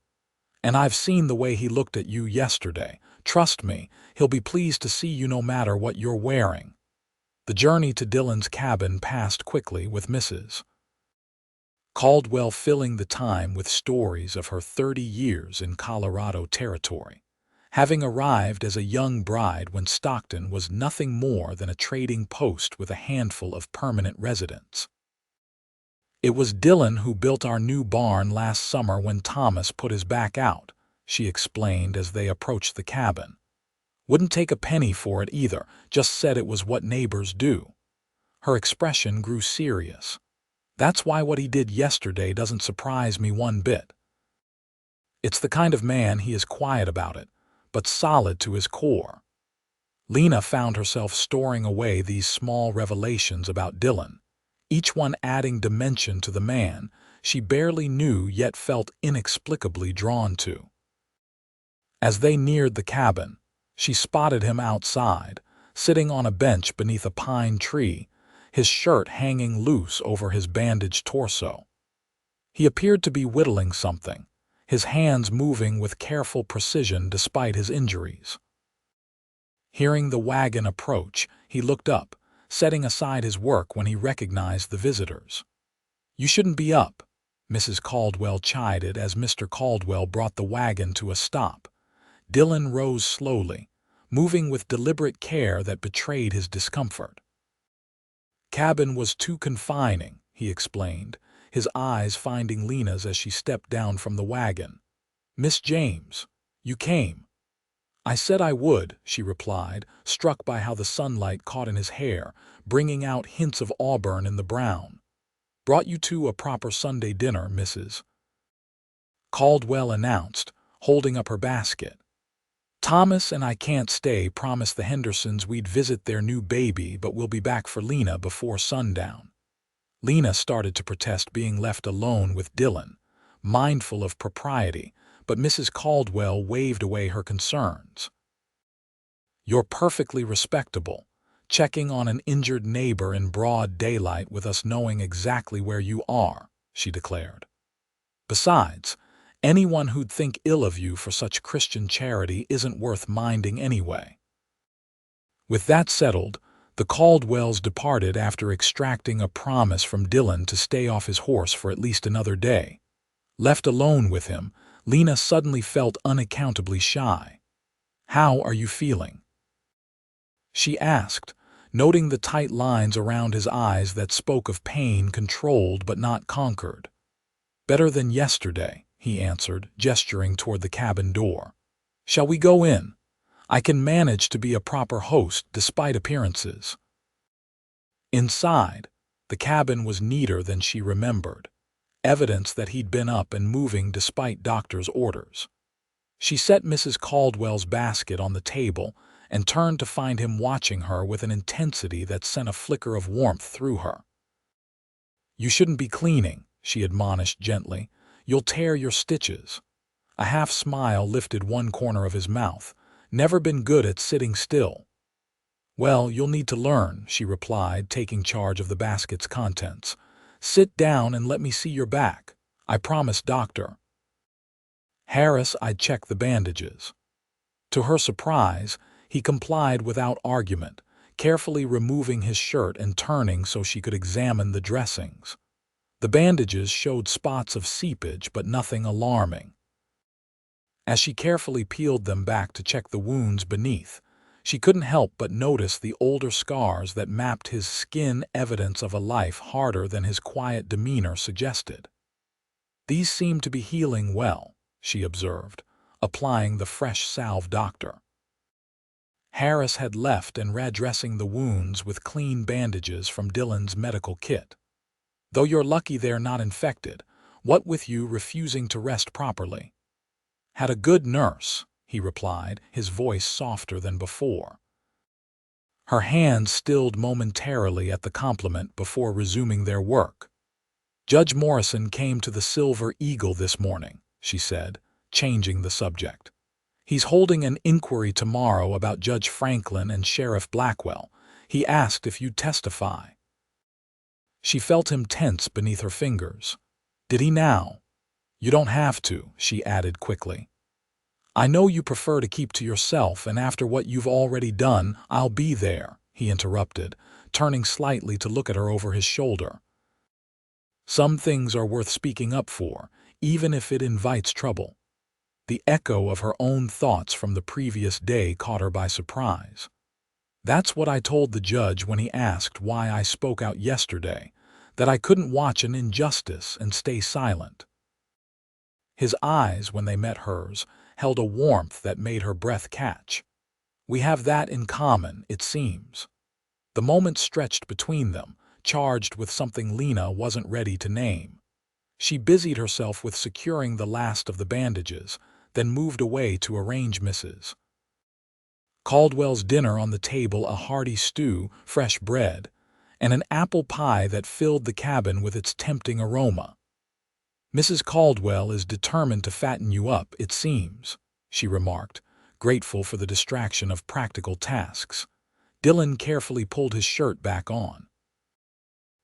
"And I've seen the way he looked at you yesterday. Trust me, he'll be pleased to see you no matter what you're wearing." The journey to Dillon's cabin passed quickly with Mrs. Caldwell filling the time with stories of her 30 years in Colorado territory, having arrived as a young bride when Stockton was nothing more than a trading post with a handful of permanent residents. "It was Dillon who built our new barn last summer when Thomas put his back out," she explained as they approached the cabin. "Wouldn't take a penny for it either, just said it was what neighbors do." Her expression grew serious. "That's why what he did yesterday doesn't surprise me one bit. It's the kind of man he is, quiet about it, but solid to his core." Lena found herself storing away these small revelations about Dillon, each one adding dimension to the man she barely knew yet felt inexplicably drawn to. As they neared the cabin, she spotted him outside, sitting on a bench beneath a pine tree, his shirt hanging loose over his bandaged torso. He appeared to be whittling something, his hands moving with careful precision despite his injuries. Hearing the wagon approach, he looked up, setting aside his work when he recognized the visitors. "You shouldn't be up," Mrs. Caldwell chided as Mr. Caldwell brought the wagon to a stop. Dillon rose slowly, moving with deliberate care that betrayed his discomfort. "Cabin was too confining," he explained, his eyes finding Lena's as she stepped down from the wagon. "Miss James, you came." "I said I would," she replied, struck by how the sunlight caught in his hair, bringing out hints of auburn in the brown. "Brought you two a proper Sunday dinner, Mrs. Caldwell announced, holding up her basket. "Thomas and I can't stay, promised the Hendersons we'd visit their new baby, but we'll be back for Lena before sundown." Lena started to protest being left alone with Dillon, mindful of propriety, but Mrs. Caldwell waved away her concerns. "You're perfectly respectable, checking on an injured neighbor in broad daylight with us knowing exactly where you are," she declared. "Besides, anyone who'd think ill of you for such Christian charity isn't worth minding anyway." With that settled, the Caldwells departed after extracting a promise from Dillon to stay off his horse for at least another day. Left alone with him, Lena suddenly felt unaccountably shy. "How are you feeling?" she asked, noting the tight lines around his eyes that spoke of pain controlled but not conquered. "Better than yesterday," he answered, gesturing toward the cabin door. "Shall we go in? I can manage to be a proper host despite appearances." Inside, the cabin was neater than she remembered, evidence that he'd been up and moving despite doctor's orders. She set Mrs. Caldwell's basket on the table and turned to find him watching her with an intensity that sent a flicker of warmth through her. "You shouldn't be cleaning," she admonished gently. "You'll tear your stitches." A half smile lifted one corner of his mouth. "Never been good at sitting still." Well, you'll need to learn, she replied, taking charge of the basket's contents. Sit down and let me see your back. I promise, doctor. Harris, I'd check the bandages. To her surprise, he complied without argument, carefully removing his shirt and turning so she could examine the dressings. The bandages showed spots of seepage, but nothing alarming. As she carefully peeled them back to check the wounds beneath, she couldn't help but notice the older scars that mapped his skin, evidence of a life harder than his quiet demeanor suggested. These seemed to be healing well, she observed, applying the fresh salve. Doctor Harris had left and readdressing the wounds with clean bandages from Dillon's medical kit. Though you're lucky they're not infected, what with you refusing to rest properly? Had a good nurse, he replied, his voice softer than before. Her hands stilled momentarily at the compliment before resuming their work. Judge Morrison came to the Silver Eagle this morning, she said, changing the subject. He's holding an inquiry tomorrow about Judge Franklin and Sheriff Blackwell. He asked if you'd testify. She felt him tense beneath her fingers. Did he now? You don't have to, she added quickly. I know you prefer to keep to yourself, and after what you've already done, I'll be there, he interrupted, turning slightly to look at her over his shoulder. Some things are worth speaking up for, even if it invites trouble. The echo of her own thoughts from the previous day caught her by surprise. That's what I told the judge when he asked why I spoke out yesterday, that I couldn't watch an injustice and stay silent. His eyes, when they met hers, held a warmth that made her breath catch. We have that in common, it seems. The moment stretched between them, charged with something Lena wasn't ready to name. She busied herself with securing the last of the bandages, then moved away to arrange Mrs. Caldwell's dinner on the table, a hearty stew, fresh bread, and an apple pie that filled the cabin with its tempting aroma. Mrs. Caldwell is determined to fatten you up, it seems, she remarked, grateful for the distraction of practical tasks. Dillon carefully pulled his shirt back on.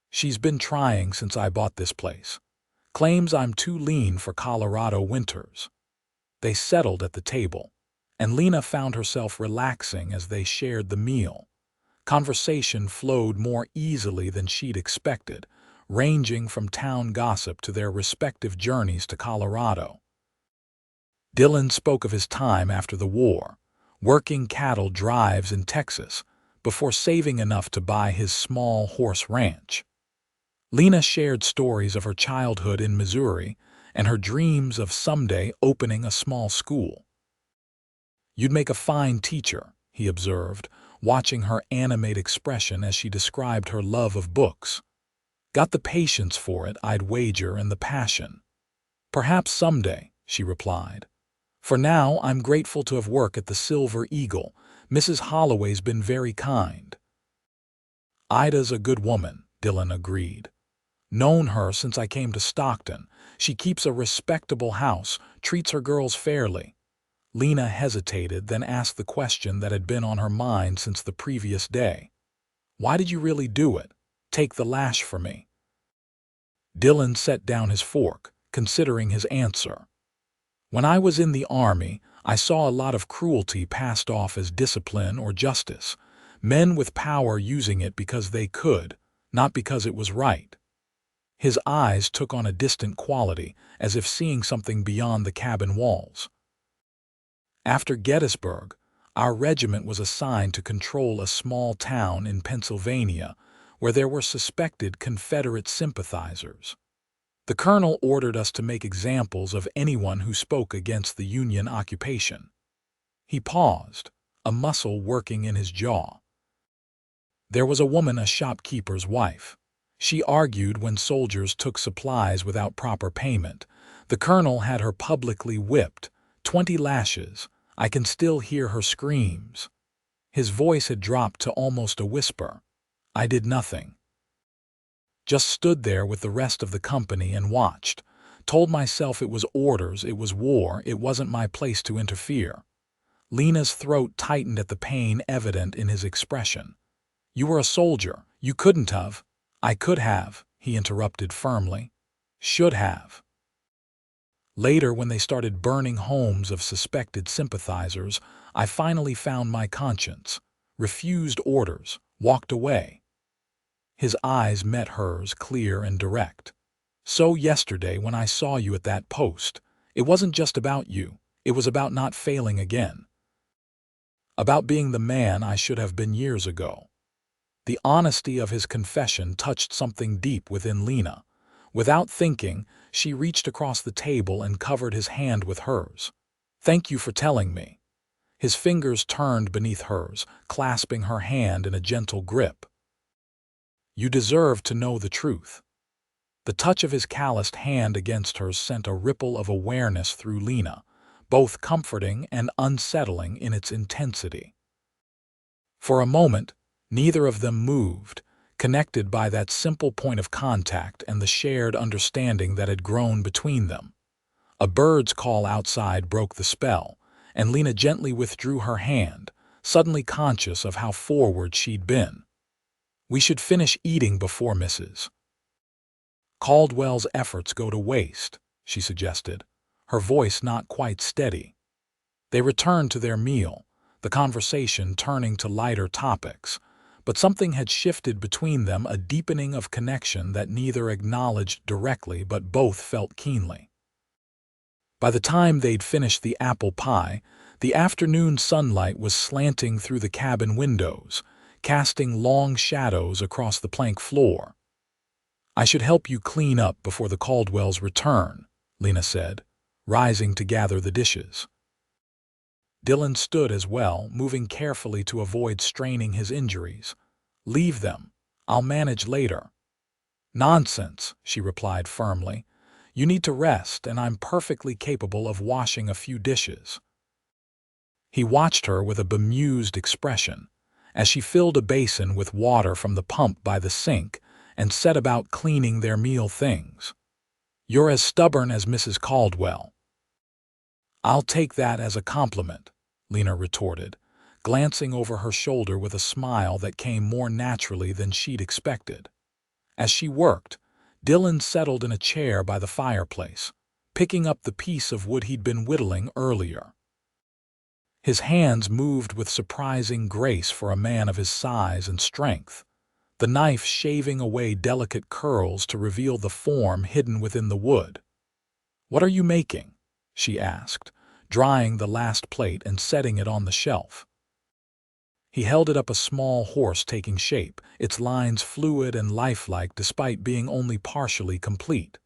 She's been trying since I bought this place. Claims I'm too lean for Colorado winters. They settled at the table, and Lena found herself relaxing as they shared the meal. Conversation flowed more easily than she'd expected, ranging from town gossip to their respective journeys to Colorado. Dillon spoke of his time after the war, working cattle drives in Texas, before saving enough to buy his small horse ranch. Lena shared stories of her childhood in Missouri and her dreams of someday opening a small school. You'd make a fine teacher, he observed, watching her animate expression as she described her love of books. Got the patience for it, I'd wager, and the passion. Perhaps someday, she replied. For now, I'm grateful to have worked at the Silver Eagle. Mrs. Holloway's been very kind. Ida's a good woman, Dillon agreed. Known her since I came to Stockton. She keeps a respectable house, treats her girls fairly. Lena hesitated, then asked the question that had been on her mind since the previous day. Why did you really do it? Take the lash for me. Dillon set down his fork, considering his answer. When I was in the Army, I saw a lot of cruelty passed off as discipline or justice, men with power using it because they could, not because it was right. His eyes took on a distant quality, as if seeing something beyond the cabin walls. After Gettysburg, our regiment was assigned to control a small town in Pennsylvania where there were suspected Confederate sympathizers. The colonel ordered us to make examples of anyone who spoke against the Union occupation. He paused, a muscle working in his jaw. There was a woman, a shopkeeper's wife. She argued when soldiers took supplies without proper payment. The colonel had her publicly whipped, 20 lashes. I can still hear her screams. His voice had dropped to almost a whisper. I did nothing. Just stood there with the rest of the company and watched. Told myself it was orders, it was war, it wasn't my place to interfere. Lena's throat tightened at the pain evident in his expression. "You were a soldier. You couldn't have." "I could have," he interrupted firmly. "Should have." Later, when they started burning homes of suspected sympathizers, I finally found my conscience, refused orders, walked away. His eyes met hers, clear and direct. "So yesterday, when I saw you at that post, it wasn't just about you. It was about not failing again. About being the man I should have been years ago." The honesty of his confession touched something deep within Lena. Without thinking, she reached across the table and covered his hand with hers. "Thank you for telling me." His fingers turned beneath hers, clasping her hand in a gentle grip. "You deserve to know the truth." The touch of his calloused hand against hers sent a ripple of awareness through Lena, both comforting and unsettling in its intensity. For a moment, neither of them moved, connected by that simple point of contact and the shared understanding that had grown between them. A bird's call outside broke the spell, and Lena gently withdrew her hand, suddenly conscious of how forward she'd been. "We should finish eating before Mrs. Caldwell's efforts go to waste," she suggested, her voice not quite steady. They returned to their meal, the conversation turning to lighter topics, but something had shifted between them, a deepening of connection that neither acknowledged directly but both felt keenly. By the time they'd finished the apple pie, the afternoon sunlight was slanting through the cabin windows, casting long shadows across the plank floor. "I should help you clean up before the Caldwells return," Lena said, rising to gather the dishes. Dillon stood as well, moving carefully to avoid straining his injuries. "Leave them. I'll manage later." "Nonsense," she replied firmly. "You need to rest, and I'm perfectly capable of washing a few dishes." He watched her with a bemused expression, as she filled a basin with water from the pump by the sink and set about cleaning their meal things. "You're as stubborn as Mrs. Caldwell." "I'll take that as a compliment," Lena retorted, glancing over her shoulder with a smile that came more naturally than she'd expected. As she worked, Dillon settled in a chair by the fireplace, picking up the piece of wood he'd been whittling earlier. His hands moved with surprising grace for a man of his size and strength, the knife shaving away delicate curls to reveal the form hidden within the wood. "What are you making?" she asked, drying the last plate and setting it on the shelf. He held it up, a small horse taking shape, its lines fluid and lifelike despite being only partially complete.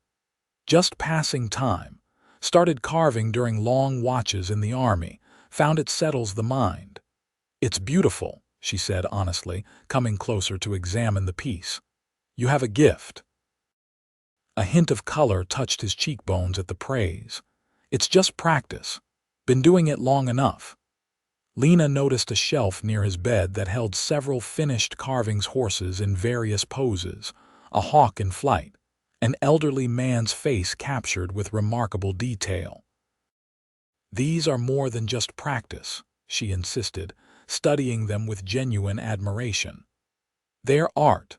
"Just passing time. Started carving during long watches in the army. Found it settles the mind." "It's beautiful," she said honestly, coming closer to examine the piece. "You have a gift." A hint of color touched his cheekbones at the praise. "It's just practice. Been doing it long enough." Lena noticed a shelf near his bed that held several finished carvings, horses in various poses, a hawk in flight, an elderly man's face captured with remarkable detail. "These are more than just practice," she insisted, studying them with genuine admiration. "They're art."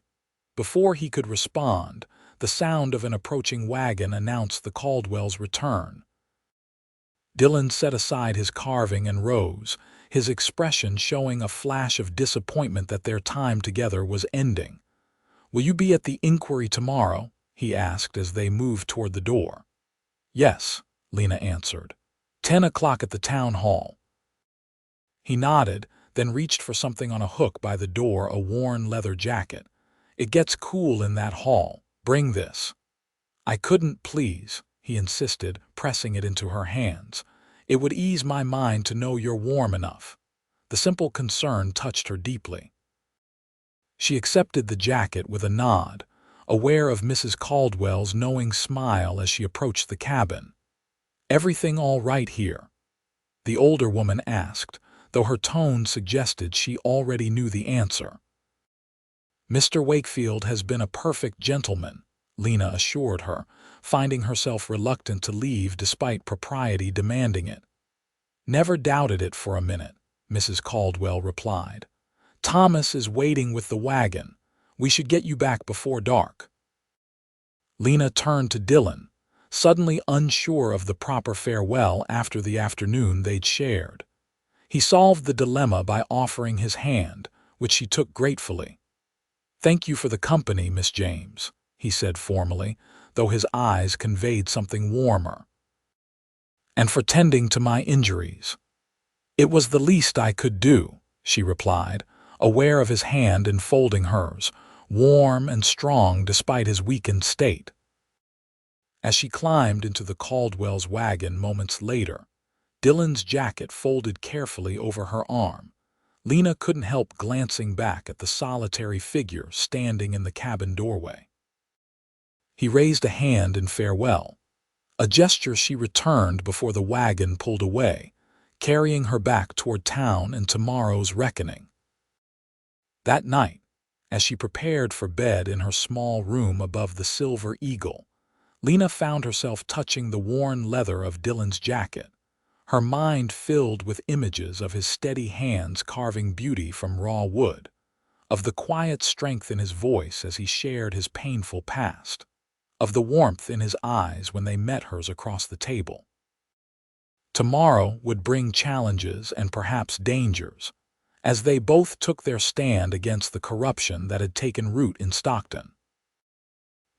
Before he could respond, the sound of an approaching wagon announced the Caldwells' return. Dillon set aside his carving and rose, his expression showing a flash of disappointment that their time together was ending. "Will you be at the inquiry tomorrow?" he asked as they moved toward the door. "Yes," Lena answered. 10 o'clock at the town hall." He nodded, then reached for something on a hook by the door, a worn leather jacket. "It gets cool in that hall. Bring this." "I couldn't, please," he insisted, pressing it into her hands. "It would ease my mind to know you're warm enough." The simple concern touched her deeply. She accepted the jacket with a nod, aware of Mrs. Caldwell's knowing smile as she approached the cabin. "Everything all right here?" the older woman asked, though her tone suggested she already knew the answer. "Mr. Wakefield has been a perfect gentleman," Lena assured her, finding herself reluctant to leave despite propriety demanding it. Never doubted it for a minute, Mrs. Caldwell replied. Thomas is waiting with the wagon. We should get you back before dark. Lena turned to Dillon, suddenly unsure of the proper farewell after the afternoon they'd shared. He solved the dilemma by offering his hand, which she took gratefully. Thank you for the company, Miss James, he said formally, though his eyes conveyed something warmer. And for tending to my injuries. It was the least I could do, she replied, aware of his hand enfolding hers, warm and strong despite his weakened state. As she climbed into the Caldwell's wagon moments later, Dillon's jacket folded carefully over her arm, Lena couldn't help glancing back at the solitary figure standing in the cabin doorway. He raised a hand in farewell, a gesture she returned before the wagon pulled away, carrying her back toward town and tomorrow's reckoning. That night, as she prepared for bed in her small room above the Silver Eagle, Lena found herself touching the worn leather of Dillon's jacket, her mind filled with images of his steady hands carving beauty from raw wood, of the quiet strength in his voice as he shared his painful past, of the warmth in his eyes when they met hers across the table. Tomorrow would bring challenges and perhaps dangers, as they both took their stand against the corruption that had taken root in Stockton.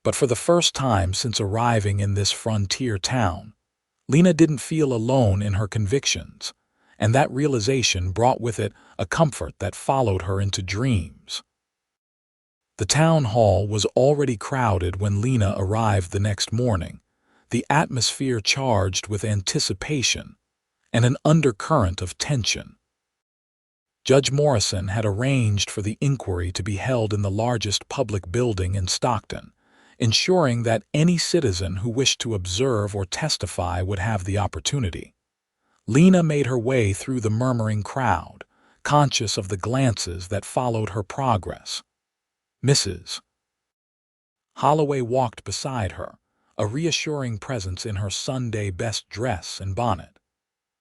But for the first time since arriving in this frontier town, Lena didn't feel alone in her convictions, and that realization brought with it a comfort that followed her into dreams. The town hall was already crowded when Lena arrived the next morning, the atmosphere charged with anticipation and an undercurrent of tension. Judge Morrison had arranged for the inquiry to be held in the largest public building in Stockton, ensuring that any citizen who wished to observe or testify would have the opportunity. Lena made her way through the murmuring crowd, conscious of the glances that followed her progress. Mrs. Holloway walked beside her, a reassuring presence in her Sunday best dress and bonnet.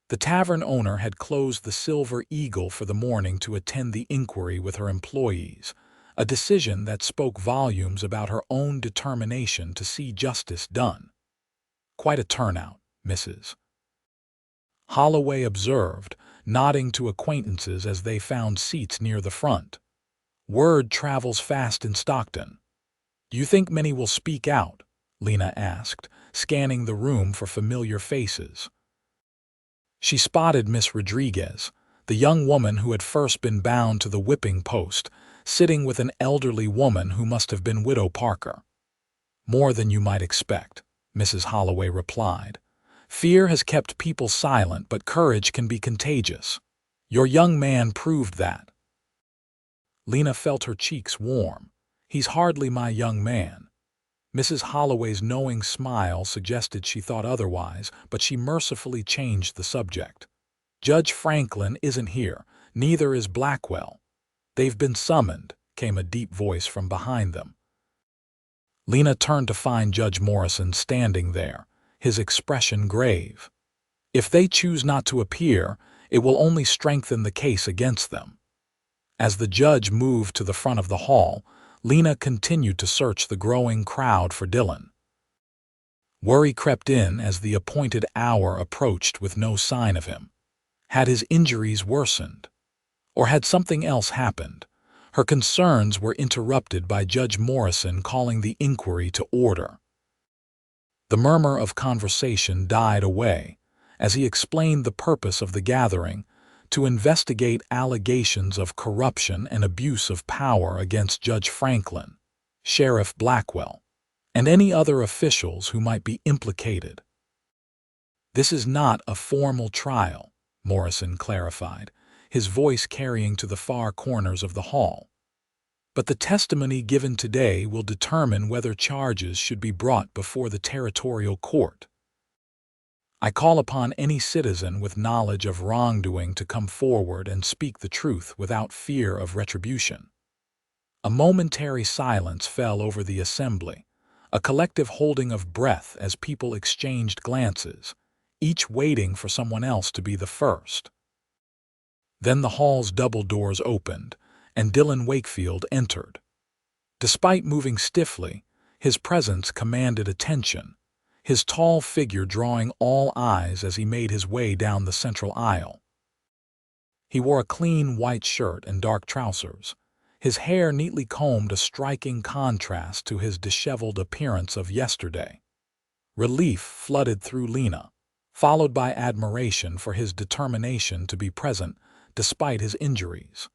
The tavern owner had closed the Silver Eagle for the morning to attend the inquiry with her employees, a decision that spoke volumes about her own determination to see justice done. Quite a turnout, Mrs. Holloway observed, nodding to acquaintances as they found seats near the front. Word travels fast in Stockton. Do you think many will speak out? Lena asked, scanning the room for familiar faces. She spotted Miss Rodriguez, the young woman who had first been bound to the whipping post, sitting with an elderly woman who must have been Widow Parker. More than you might expect, Mrs. Holloway replied. Fear has kept people silent, but courage can be contagious. Your young man proved that. Lena felt her cheeks warm. He's hardly my young man. Mrs. Holloway's knowing smile suggested she thought otherwise, but she mercifully changed the subject. Judge Franklin isn't here, neither is Blackwell. They've been summoned, came a deep voice from behind them. Lena turned to find Judge Morrison standing there, his expression grave. If they choose not to appear, it will only strengthen the case against them. As the judge moved to the front of the hall, Lena continued to search the growing crowd for Dillon. Worry crept in as the appointed hour approached with no sign of him. Had his injuries worsened? Or had something else happened? Her concerns were interrupted by Judge Morrison calling the inquiry to order. The murmur of conversation died away as he explained the purpose of the gathering: to investigate allegations of corruption and abuse of power against Judge Franklin, Sheriff Blackwell, and any other officials who might be implicated. This is not a formal trial, Morrison clarified, his voice carrying to the far corners of the hall. But the testimony given today will determine whether charges should be brought before the territorial court. I call upon any citizen with knowledge of wrongdoing to come forward and speak the truth without fear of retribution. A momentary silence fell over the assembly, a collective holding of breath as people exchanged glances, each waiting for someone else to be the first. Then the hall's double doors opened, and Dillon Wakefield entered. Despite moving stiffly, his presence commanded attention, his tall figure drawing all eyes as he made his way down the central aisle. He wore a clean white shirt and dark trousers, his hair neatly combed, a striking contrast to his disheveled appearance of yesterday. Relief flooded through Lena, followed by admiration for his determination to be present despite his injuries.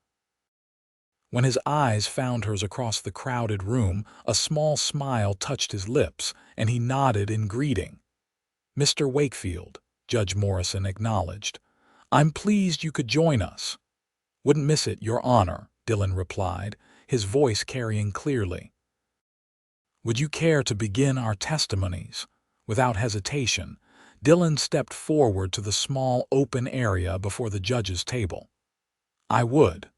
When his eyes found hers across the crowded room, a small smile touched his lips, and he nodded in greeting. "Mr. Wakefield," Judge Morrison acknowledged, "I'm pleased you could join us." "Wouldn't miss it, Your Honor," Dillon replied, his voice carrying clearly. "Would you care to begin our testimonies?" Without hesitation, Dillon stepped forward to the small open area before the judge's table. "I would."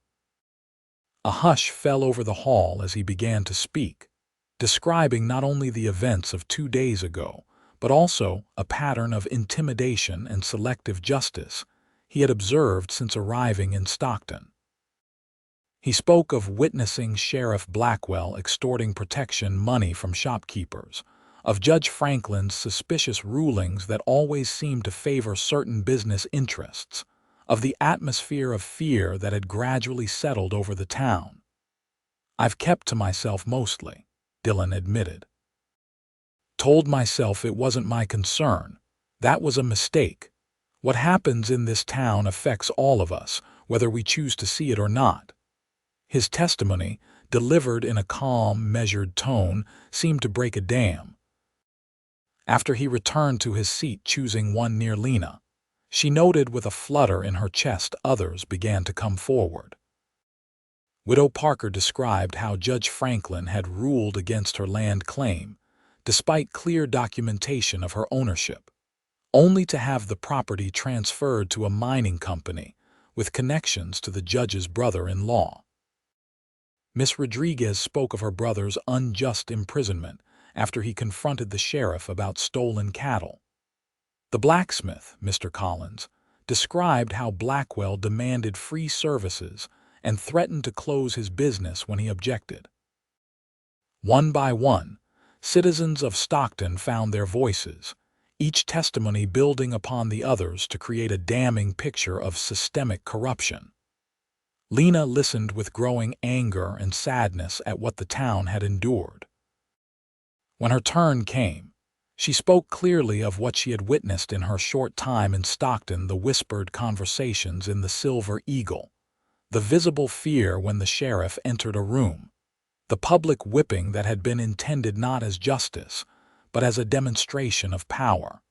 A hush fell over the hall as he began to speak, describing not only the events of 2 days ago, but also a pattern of intimidation and selective justice he had observed since arriving in Stockton. He spoke of witnessing Sheriff Blackwell extorting protection money from shopkeepers, of Judge Franklin's suspicious rulings that always seemed to favor certain business interests, of the atmosphere of fear that had gradually settled over the town. "I've kept to myself mostly," Dillon admitted. "Told myself it wasn't my concern. That was a mistake. What happens in this town affects all of us, whether we choose to see it or not." His testimony, delivered in a calm, measured tone, seemed to break a dam. After he returned to his seat, choosing one near Lena, she noted with a flutter in her chest others began to come forward. Widow Parker described how Judge Franklin had ruled against her land claim, despite clear documentation of her ownership, only to have the property transferred to a mining company with connections to the judge's brother-in-law. Miss Rodriguez spoke of her brother's unjust imprisonment after he confronted the sheriff about stolen cattle. The blacksmith, Mr. Collins, described how Blackwell demanded free services and threatened to close his business when he objected. One by one, citizens of Stockton found their voices, each testimony building upon the others to create a damning picture of systemic corruption. Lena listened with growing anger and sadness at what the town had endured. When her turn came, she spoke clearly of what she had witnessed in her short time in Stockton: the whispered conversations in the Silver Eagle, the visible fear when the sheriff entered a room, the public whipping that had been intended not as justice, but as a demonstration of power.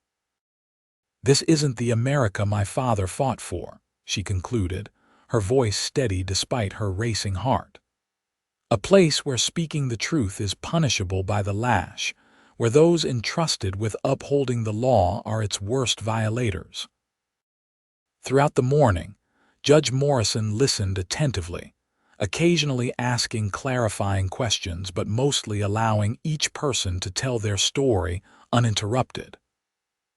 "This isn't the America my father fought for," she concluded, her voice steady despite her racing heart. "A place where speaking the truth is punishable by the lash, where those entrusted with upholding the law are its worst violators." Throughout the morning, Judge Morrison listened attentively, occasionally asking clarifying questions but mostly allowing each person to tell their story uninterrupted.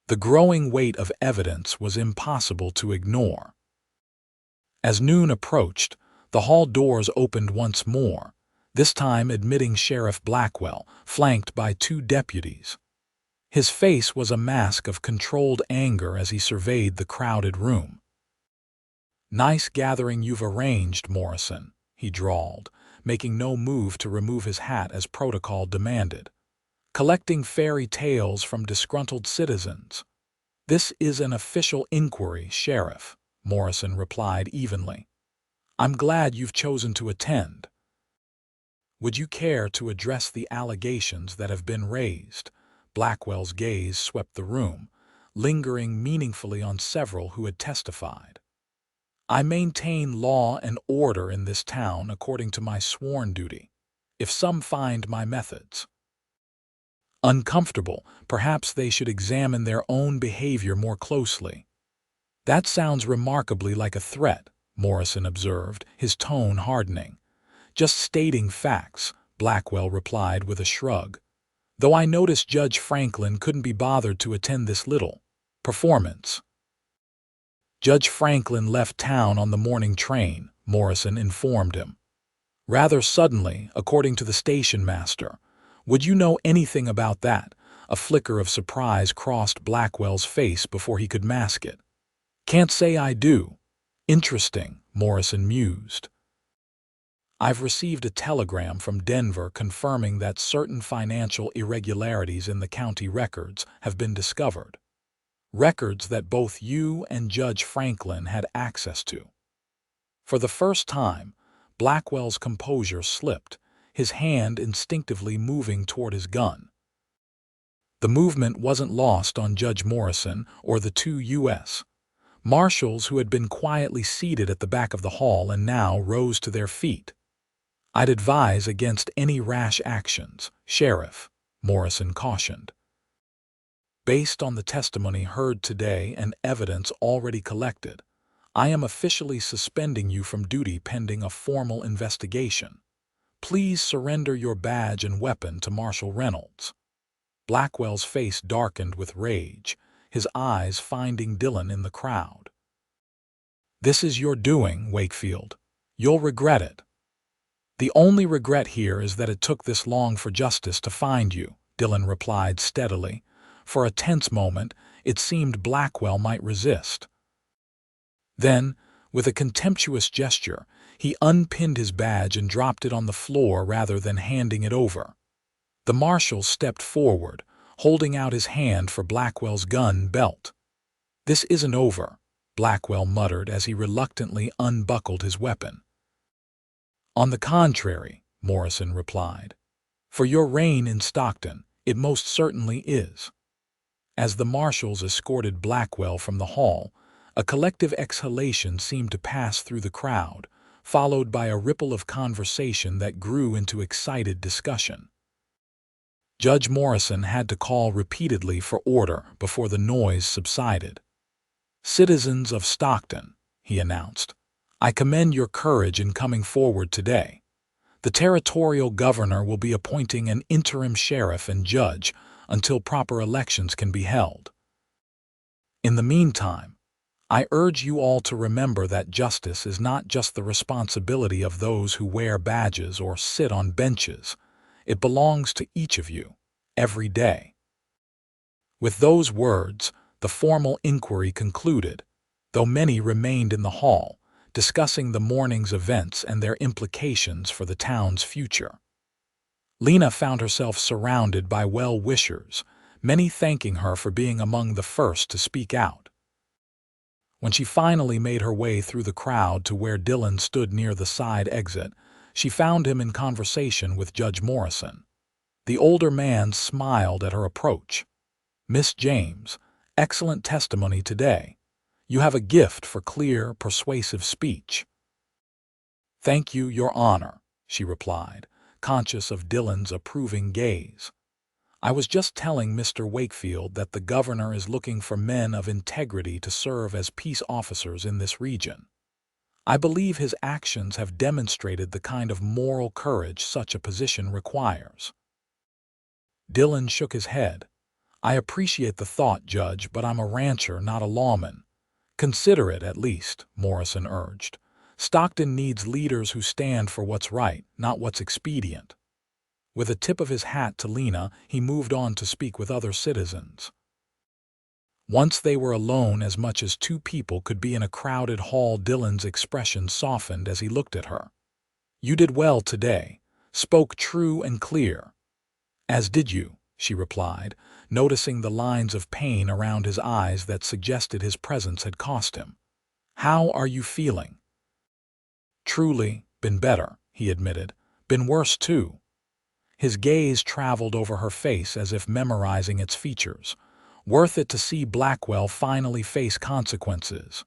The growing weight of evidence was impossible to ignore. As noon approached, the hall doors opened once more, this time admitting Sheriff Blackwell, flanked by 2 deputies. His face was a mask of controlled anger as he surveyed the crowded room. "Nice gathering you've arranged, Morrison," he drawled, making no move to remove his hat as protocol demanded. "Collecting fairy tales from disgruntled citizens." "This is an official inquiry, Sheriff," Morrison replied evenly. "I'm glad you've chosen to attend. Would you care to address the allegations that have been raised?" Blackwell's gaze swept the room, lingering meaningfully on several who had testified. "I maintain law and order in this town according to my sworn duty. If some find my methods uncomfortable, perhaps they should examine their own behavior more closely." "That sounds remarkably like a threat," Morrison observed, his tone hardening. "Just stating facts," Blackwell replied with a shrug. "Though I noticed Judge Franklin couldn't be bothered to attend this little Performance. Judge Franklin left town on the morning train, Morrison informed him. Rather suddenly, according to the station master. Would you know anything about that? A flicker of surprise crossed Blackwell's face before he could mask it. Can't say I do. Interesting, Morrison mused. I've received a telegram from Denver confirming that certain financial irregularities in the county records have been discovered. Records that both you and Judge Franklin had access to. For the first time, Blackwell's composure slipped, his hand instinctively moving toward his gun. The movement wasn't lost on Judge Morrison or the two U.S. Marshals who had been quietly seated at the back of the hall and now rose to their feet. I'd advise against any rash actions, Sheriff, Morrison cautioned. Based on the testimony heard today and evidence already collected, I am officially suspending you from duty pending a formal investigation. Please surrender your badge and weapon to Marshal Reynolds. Blackwell's face darkened with rage, his eyes finding Dillon in the crowd. This is your doing, Wakefield. You'll regret it. The only regret here is that it took this long for justice to find you, Dillon replied steadily. For a tense moment, it seemed Blackwell might resist. Then, with a contemptuous gesture, he unpinned his badge and dropped it on the floor rather than handing it over. The marshal stepped forward, holding out his hand for Blackwell's gun belt. This isn't over, Blackwell muttered as he reluctantly unbuckled his weapon. On the contrary, Morrison replied. For your reign in Stockton, it most certainly is. As the marshals escorted Blackwell from the hall, a collective exhalation seemed to pass through the crowd, followed by a ripple of conversation that grew into excited discussion. Judge Morrison had to call repeatedly for order before the noise subsided. Citizens of Stockton, he announced, I commend your courage in coming forward today. The territorial governor will be appointing an interim sheriff and judge until proper elections can be held. In the meantime, I urge you all to remember that justice is not just the responsibility of those who wear badges or sit on benches. It belongs to each of you, every day. With those words, the formal inquiry concluded, though many remained in the hall, discussing the morning's events and their implications for the town's future. Lena found herself surrounded by well-wishers, many thanking her for being among the first to speak out. When she finally made her way through the crowd to where Dillon stood near the side exit, she found him in conversation with Judge Morrison. The older man smiled at her approach. Miss James, excellent testimony today. You have a gift for clear, persuasive speech. Thank you, Your Honor, she replied, conscious of Dillon's approving gaze. I was just telling Mr. Wakefield that the governor is looking for men of integrity to serve as peace officers in this region. I believe his actions have demonstrated the kind of moral courage such a position requires. Dillon shook his head. I appreciate the thought, Judge, but I'm a rancher, not a lawman. Consider it, at least, Morrison urged. Stockton needs leaders who stand for what's right, not what's expedient. With a tip of his hat to Lena, he moved on to speak with other citizens. Once they were alone, as much as two people could be in a crowded hall, Dillon's expression softened as he looked at her. You did well today, spoke true and clear. As did you, she replied, noticing the lines of pain around his eyes that suggested his presence had cost him. How are you feeling? Truly, been better, he admitted. Been worse, too. His gaze traveled over her face as if memorizing its features. Worth it to see Blackwell finally face consequences.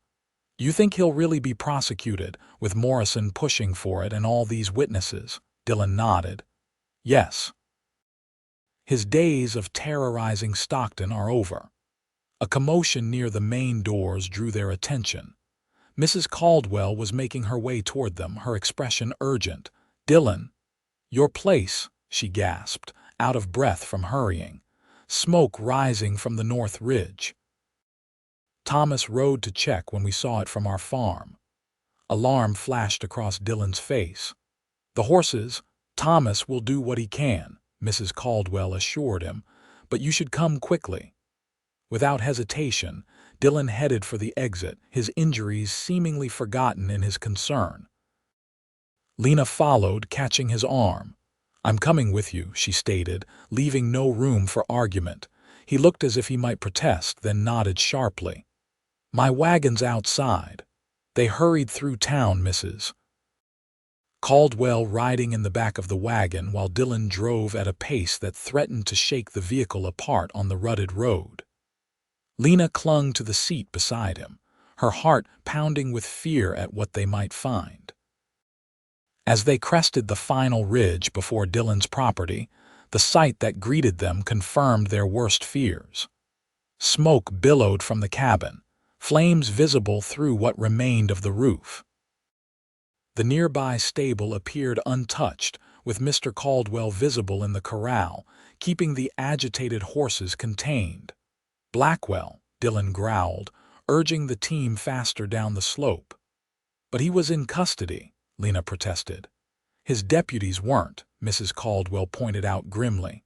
You think he'll really be prosecuted, with Morrison pushing for it and all these witnesses? Dillon nodded. Yes. His days of terrorizing Stockton are over. A commotion near the main doors drew their attention. Mrs. Caldwell was making her way toward them, her expression urgent. Dillon, your place, she gasped, out of breath from hurrying. Smoke rising from the north ridge. Thomas rode to check when we saw it from our farm." Alarm flashed across Dillon's face. "The horses, Thomas will do what he can," Mrs. Caldwell assured him, "but you should come quickly." Without hesitation, Dillon headed for the exit, his injuries seemingly forgotten in his concern. Lena followed, catching his arm. "I'm coming with you," she stated, leaving no room for argument. He looked as if he might protest, then nodded sharply. "My wagon's outside." They hurried through town, Mrs. Caldwell riding in the back of the wagon while Dillon drove at a pace that threatened to shake the vehicle apart on the rutted road. Lena clung to the seat beside him, her heart pounding with fear at what they might find. As they crested the final ridge before Dillon's property, the sight that greeted them confirmed their worst fears. Smoke billowed from the cabin, flames visible through what remained of the roof. The nearby stable appeared untouched, with Mr. Caldwell visible in the corral, keeping the agitated horses contained. "Blackwell," Dillon growled, urging the team faster down the slope. "But he was in custody," Lena protested. "His deputies weren't," Mrs. Caldwell pointed out grimly.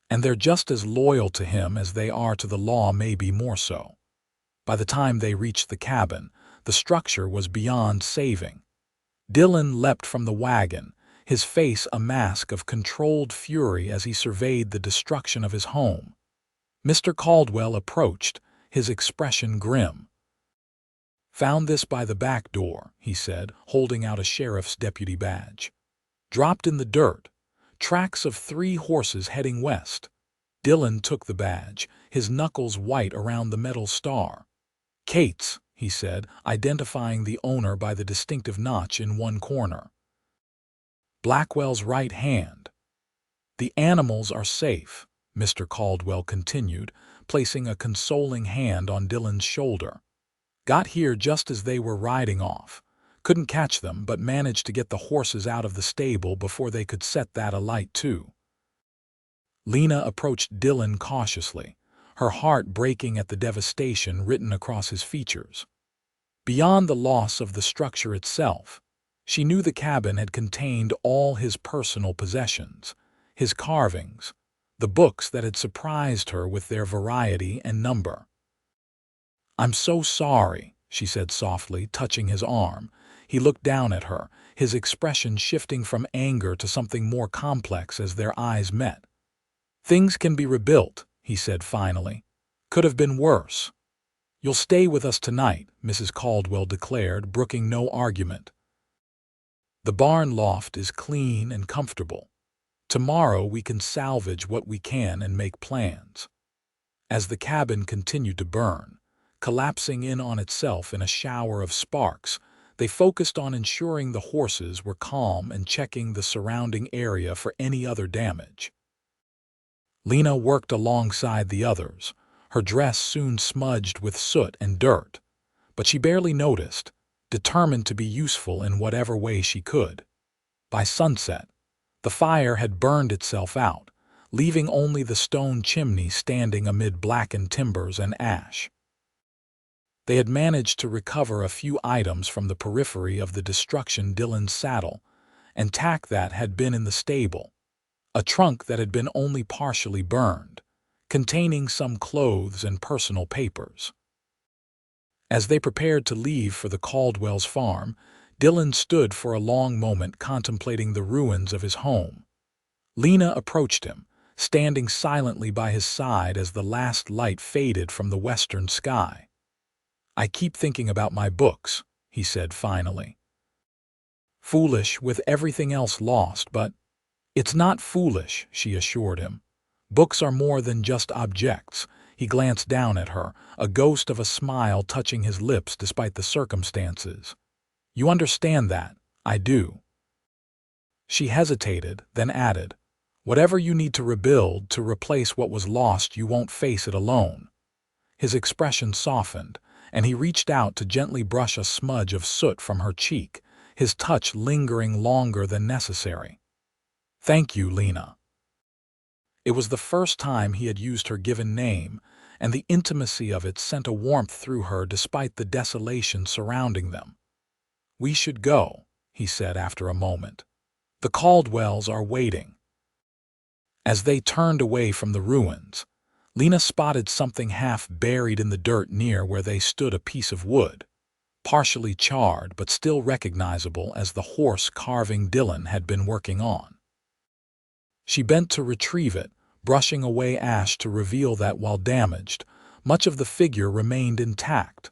"And they're just as loyal to him as they are to the law, maybe more so." By the time they reached the cabin, the structure was beyond saving. Dillon leapt from the wagon, his face a mask of controlled fury as he surveyed the destruction of his home. Mr. Caldwell approached, his expression grim. "Found this by the back door," he said, holding out a sheriff's deputy badge. "Dropped in the dirt. Tracks of 3 horses heading west." Dillon took the badge, his knuckles white around the metal star. "Kate's," he said, identifying the owner by the distinctive notch in one corner. "Blackwell's right hand." "The animals are safe," Mr. Caldwell continued, placing a consoling hand on Dillon's shoulder. "Got here just as they were riding off. Couldn't catch them, but managed to get the horses out of the stable before they could set that alight too." Lena approached Dillon cautiously, her heart breaking at the devastation written across his features. Beyond the loss of the structure itself, she knew the cabin had contained all his personal possessions, his carvings, the books that had surprised her with their variety and number. "I'm so sorry," she said softly, touching his arm. He looked down at her, his expression shifting from anger to something more complex as their eyes met. "Things can be rebuilt," he said finally. "Could have been worse." "You'll stay with us tonight," Mrs. Caldwell declared, brooking no argument. "The barn loft is clean and comfortable. Tomorrow we can salvage what we can and make plans." As the cabin continued to burn, collapsing in on itself in a shower of sparks, they focused on ensuring the horses were calm and checking the surrounding area for any other damage. Lena worked alongside the others, her dress soon smudged with soot and dirt, but she barely noticed, determined to be useful in whatever way she could. By sunset, the fire had burned itself out, leaving only the stone chimney standing amid blackened timbers and ash. They had managed to recover a few items from the periphery of the destruction: Dillon's saddle and tack that had been in the stable, a trunk that had been only partially burned, containing some clothes and personal papers. As they prepared to leave for the Caldwell's farm, Dillon stood for a long moment contemplating the ruins of his home. Lena approached him, standing silently by his side as the last light faded from the western sky. "I keep thinking about my books," he said finally. "Foolish with everything else lost, but—" "It's not foolish," she assured him. "Books are more than just objects." He glanced down at her, a ghost of a smile touching his lips despite the circumstances. "You understand that, I do." She hesitated, then added, "Whatever you need to rebuild, to replace what was lost, you won't face it alone." His expression softened, and he reached out to gently brush a smudge of soot from her cheek, his touch lingering longer than necessary. "Thank you, Lena." It was the first time he had used her given name, and the intimacy of it sent a warmth through her despite the desolation surrounding them. "We should go," he said after a moment. "The Caldwells are waiting." As they turned away from the ruins, Lena spotted something half buried in the dirt near where they stood, a piece of wood, partially charred but still recognizable as the horse carving Dillon had been working on. She bent to retrieve it, brushing away ash to reveal that while damaged, much of the figure remained intact.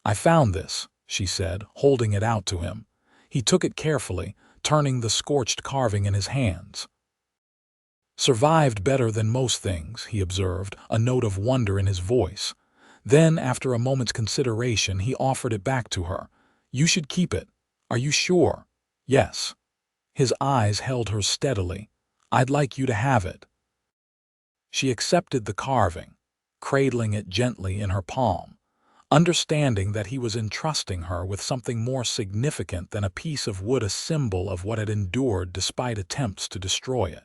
"I found this," she said, holding it out to him. He took it carefully, turning the scorched carving in his hands. "Survived better than most things," he observed, a note of wonder in his voice. Then, after a moment's consideration, he offered it back to her. "You should keep it. Are you sure?" "Yes." His eyes held her steadily. "I'd like you to have it." She accepted the carving, cradling it gently in her palm, understanding that he was entrusting her with something more significant than a piece of wood, a symbol of what had endured despite attempts to destroy it.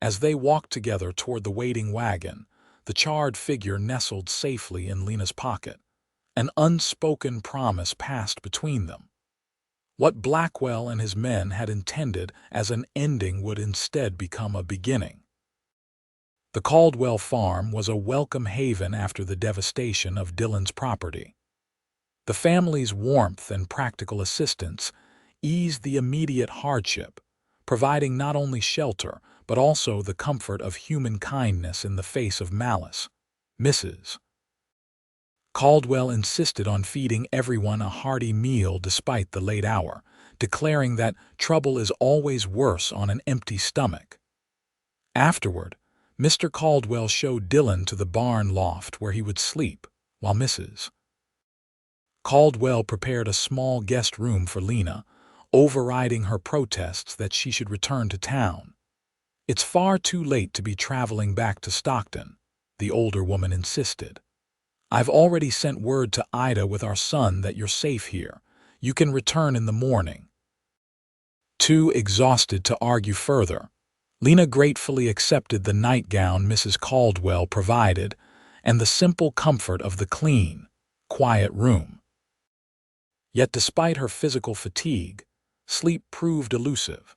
As they walked together toward the waiting wagon, the charred figure nestled safely in Lena's pocket. An unspoken promise passed between them. What Blackwell and his men had intended as an ending would instead become a beginning. The Caldwell farm was a welcome haven after the devastation of Dillon's property. The family's warmth and practical assistance eased the immediate hardship, providing not only shelter but also the comfort of human kindness in the face of malice. Mrs. Caldwell insisted on feeding everyone a hearty meal despite the late hour, declaring that trouble is always worse on an empty stomach. Afterward, Mr. Caldwell showed Dillon to the barn loft where he would sleep, while Mrs. Caldwell prepared a small guest room for Lena, overriding her protests that she should return to town. "It's far too late to be traveling back to Stockton," the older woman insisted. "I've already sent word to Ida with our son that you're safe here. You can return in the morning." Too exhausted to argue further, Lena gratefully accepted the nightgown Mrs. Caldwell provided and the simple comfort of the clean, quiet room. Yet despite her physical fatigue, sleep proved elusive,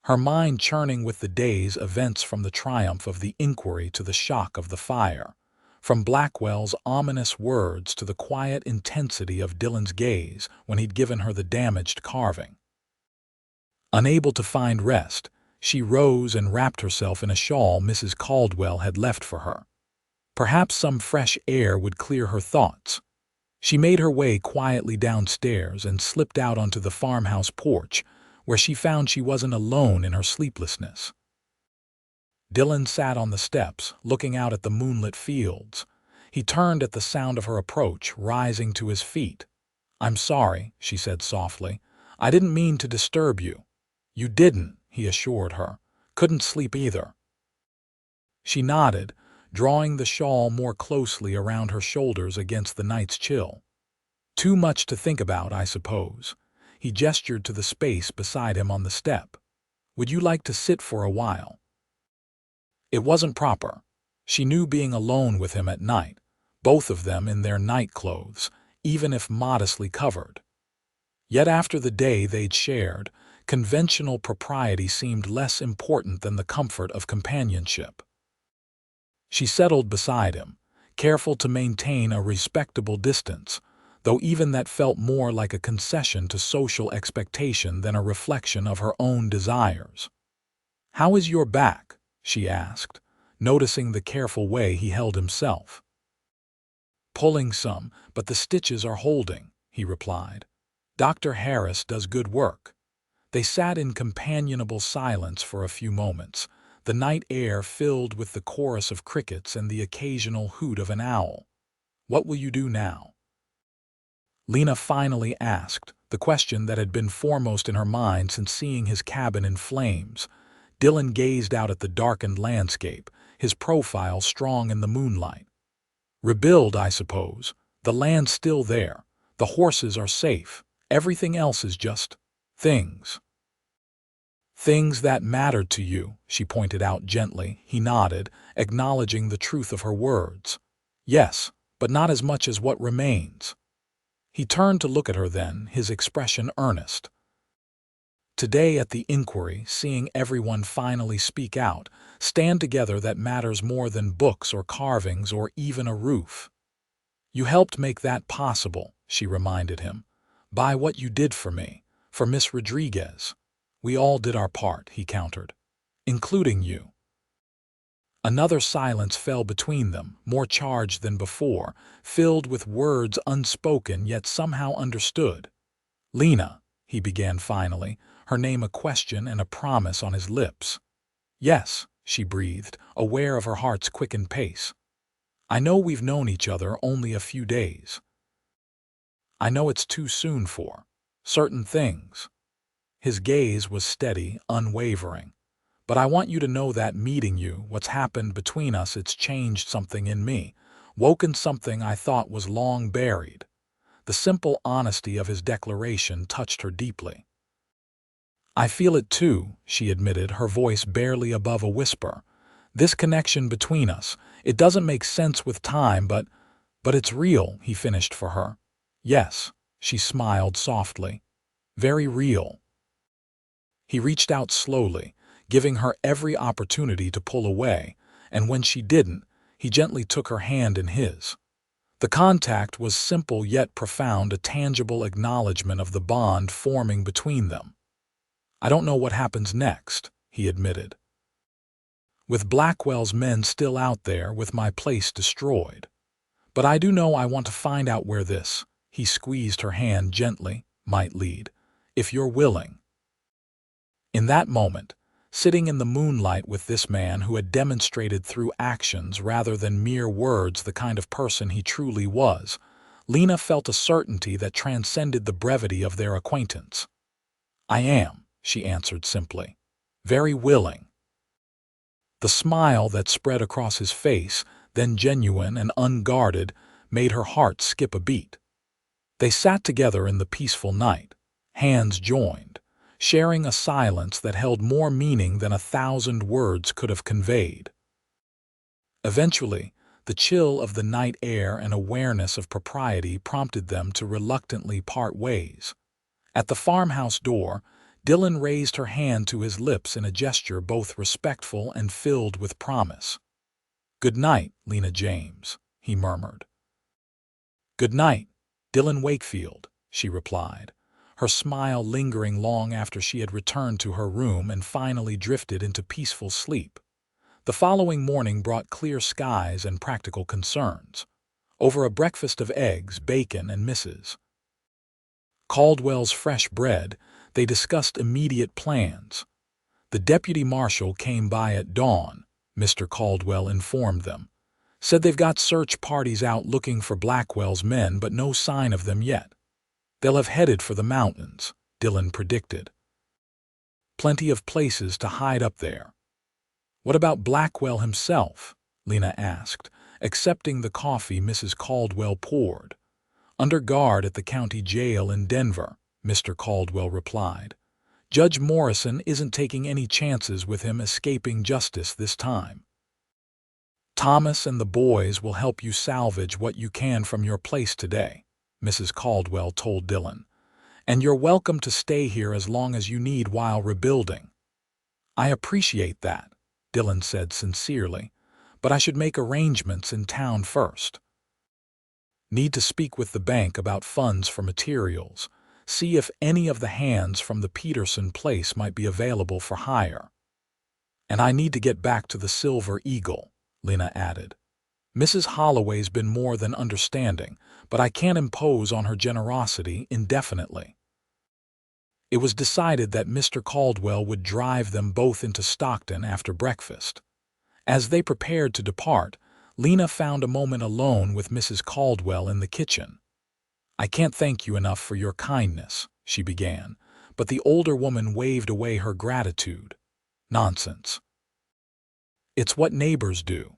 her mind churning with the day's events, from the triumph of the inquiry to the shock of the fire, from Blackwell's ominous words to the quiet intensity of Dillon's gaze when he'd given her the damaged carving. Unable to find rest, she rose and wrapped herself in a shawl Mrs. Caldwell had left for her. Perhaps some fresh air would clear her thoughts. She made her way quietly downstairs and slipped out onto the farmhouse porch, where she found she wasn't alone in her sleeplessness. Dillon sat on the steps, looking out at the moonlit fields. He turned at the sound of her approach, rising to his feet. "I'm sorry," she said softly. "I didn't mean to disturb you." "You didn't," he assured her. "Couldn't sleep either." She nodded, drawing the shawl more closely around her shoulders against the night's chill. "Too much to think about, I suppose." He gestured to the space beside him on the step. "Would you like to sit for a while?" It wasn't proper. She knew being alone with him at night, both of them in their night clothes, even if modestly covered. Yet after the day they'd shared, conventional propriety seemed less important than the comfort of companionship. She settled beside him, careful to maintain a respectable distance, though even that felt more like a concession to social expectation than a reflection of her own desires. "How is your back?" she asked, noticing the careful way he held himself. "Pulling some, but the stitches are holding," he replied. "Dr. Harris does good work." They sat in companionable silence for a few moments, the night air filled with the chorus of crickets and the occasional hoot of an owl. "What will you do now?" Lena finally asked, the question that had been foremost in her mind since seeing his cabin in flames. Dillon gazed out at the darkened landscape, his profile strong in the moonlight. "Rebuild, I suppose. The land's still there. The horses are safe. Everything else is just things." Things that mattered to you, she pointed out gently. He nodded, acknowledging the truth of her words. Yes, but not as much as what remains. He turned to look at her then, his expression earnest. Today at the inquiry, seeing everyone finally speak out, stand together, that matters more than books or carvings or even a roof. You helped make that possible, she reminded him, by what you did for me, for Miss Rodriguez. We all did our part, he countered, including you. Another silence fell between them, more charged than before, filled with words unspoken yet somehow understood. Lena, he began finally, her name a question and a promise on his lips. Yes, she breathed, aware of her heart's quickened pace. I know we've known each other only a few days. I know it's too soon for certain things. His gaze was steady, unwavering. But I want you to know that meeting you, what's happened between us, it's changed something in me, woken something I thought was long buried. The simple honesty of his declaration touched her deeply. I feel it too, she admitted, her voice barely above a whisper. This connection between us, it doesn't make sense with time, but it's real, he finished for her. Yes, she smiled softly. Very real. He reached out slowly, giving her every opportunity to pull away, and when she didn't, he gently took her hand in his. The contact was simple yet profound, a tangible acknowledgement of the bond forming between them. I don't know what happens next, he admitted. With Blackwell's men still out there, with my place destroyed. But I do know I want to find out where this, he squeezed her hand gently, might lead, if you're willing. In that moment, sitting in the moonlight with this man who had demonstrated through actions rather than mere words the kind of person he truly was, Lena felt a certainty that transcended the brevity of their acquaintance. I am, she answered simply. Very willing. The smile that spread across his face, then genuine and unguarded, made her heart skip a beat. They sat together in the peaceful night, hands joined, sharing a silence that held more meaning than 1,000 words could have conveyed. Eventually, the chill of the night air and awareness of propriety prompted them to reluctantly part ways. At the farmhouse door, Dillon raised her hand to his lips in a gesture both respectful and filled with promise. "Good night, Lena James," he murmured. "Good night, Dillon Wakefield," she replied, her smile lingering long after she had returned to her room and finally drifted into peaceful sleep. The following morning brought clear skies and practical concerns. Over a breakfast of eggs, bacon, and Mrs. Caldwell's fresh bread, they discussed immediate plans. The deputy marshal came by at dawn, Mr. Caldwell informed them. Said they've got search parties out looking for Blackwell's men, but no sign of them yet. They'll have headed for the mountains, Dillon predicted. Plenty of places to hide up there. What about Blackwell himself? Lena asked, accepting the coffee Mrs. Caldwell poured. Under guard at the county jail in Denver, Mr. Caldwell replied. Judge Morrison isn't taking any chances with him escaping justice this time. Thomas and the boys will help you salvage what you can from your place today, Mrs. Caldwell told Dillon. And you're welcome to stay here as long as you need while rebuilding. I appreciate that, Dillon said sincerely, but I should make arrangements in town first. Need to speak with the bank about funds for materials. See if any of the hands from the Peterson place might be available for hire. And I need to get back to the Silver Eagle, Lena added. Mrs. Holloway's been more than understanding, but I can't impose on her generosity indefinitely. It was decided that Mr. Caldwell would drive them both into Stockton after breakfast. As they prepared to depart, Lena found a moment alone with Mrs. Caldwell in the kitchen. I can't thank you enough for your kindness, she began, but the older woman waved away her gratitude. Nonsense. It's what neighbors do.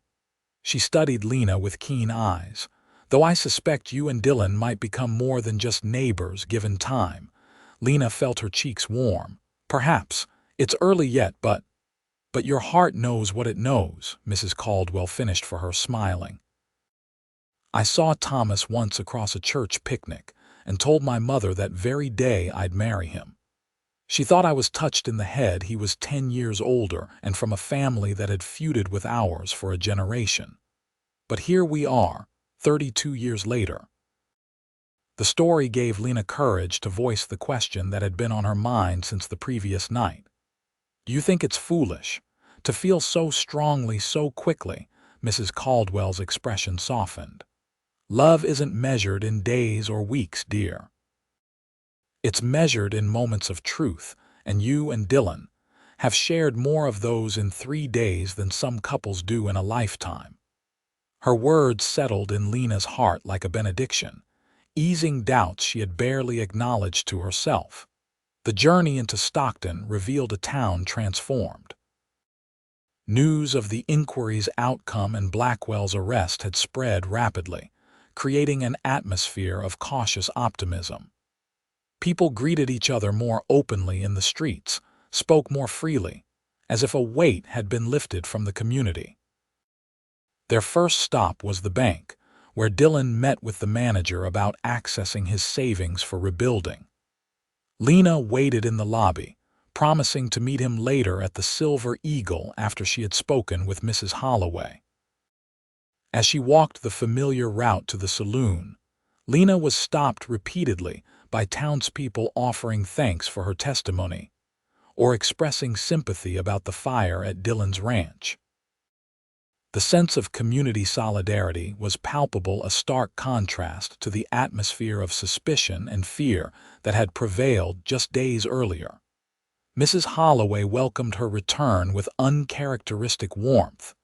She studied Lena with keen eyes. Though I suspect you and Dillon might become more than just neighbors given time. Lena felt her cheeks warm. Perhaps, It's early yet, but your heart knows what it knows, Mrs. Caldwell finished for her, smiling. I saw Thomas once across a church picnic and told my mother that very day I'd marry him. She thought I was touched in the head. He was 10 years older and from a family that had feuded with ours for a generation. But here we are, 32 years later. The story gave Lena courage to voice the question that had been on her mind since the previous night. Do you think it's foolish to feel so strongly so quickly? Mrs. Caldwell's expression softened. Love isn't measured in days or weeks, dear. It's measured in moments of truth, and you and Dillon have shared more of those in 3 days than some couples do in a lifetime. Her words settled in Lena's heart like a benediction, easing doubts she had barely acknowledged to herself. The journey into Stockton revealed a town transformed. News of the inquiry's outcome and Blackwell's arrest had spread rapidly, creating an atmosphere of cautious optimism. People greeted each other more openly in the streets, spoke more freely, as if a weight had been lifted from the community. Their first stop was the bank, where Dillon met with the manager about accessing his savings for rebuilding. Lena waited in the lobby, promising to meet him later at the Silver Eagle after she had spoken with Mrs. Holloway. As she walked the familiar route to the saloon, Lena was stopped repeatedly by townspeople offering thanks for her testimony or expressing sympathy about the fire at Dillon's ranch. The sense of community solidarity was palpable, a stark contrast to the atmosphere of suspicion and fear that had prevailed just days earlier. Mrs. Holloway welcomed her return with uncharacteristic warmth,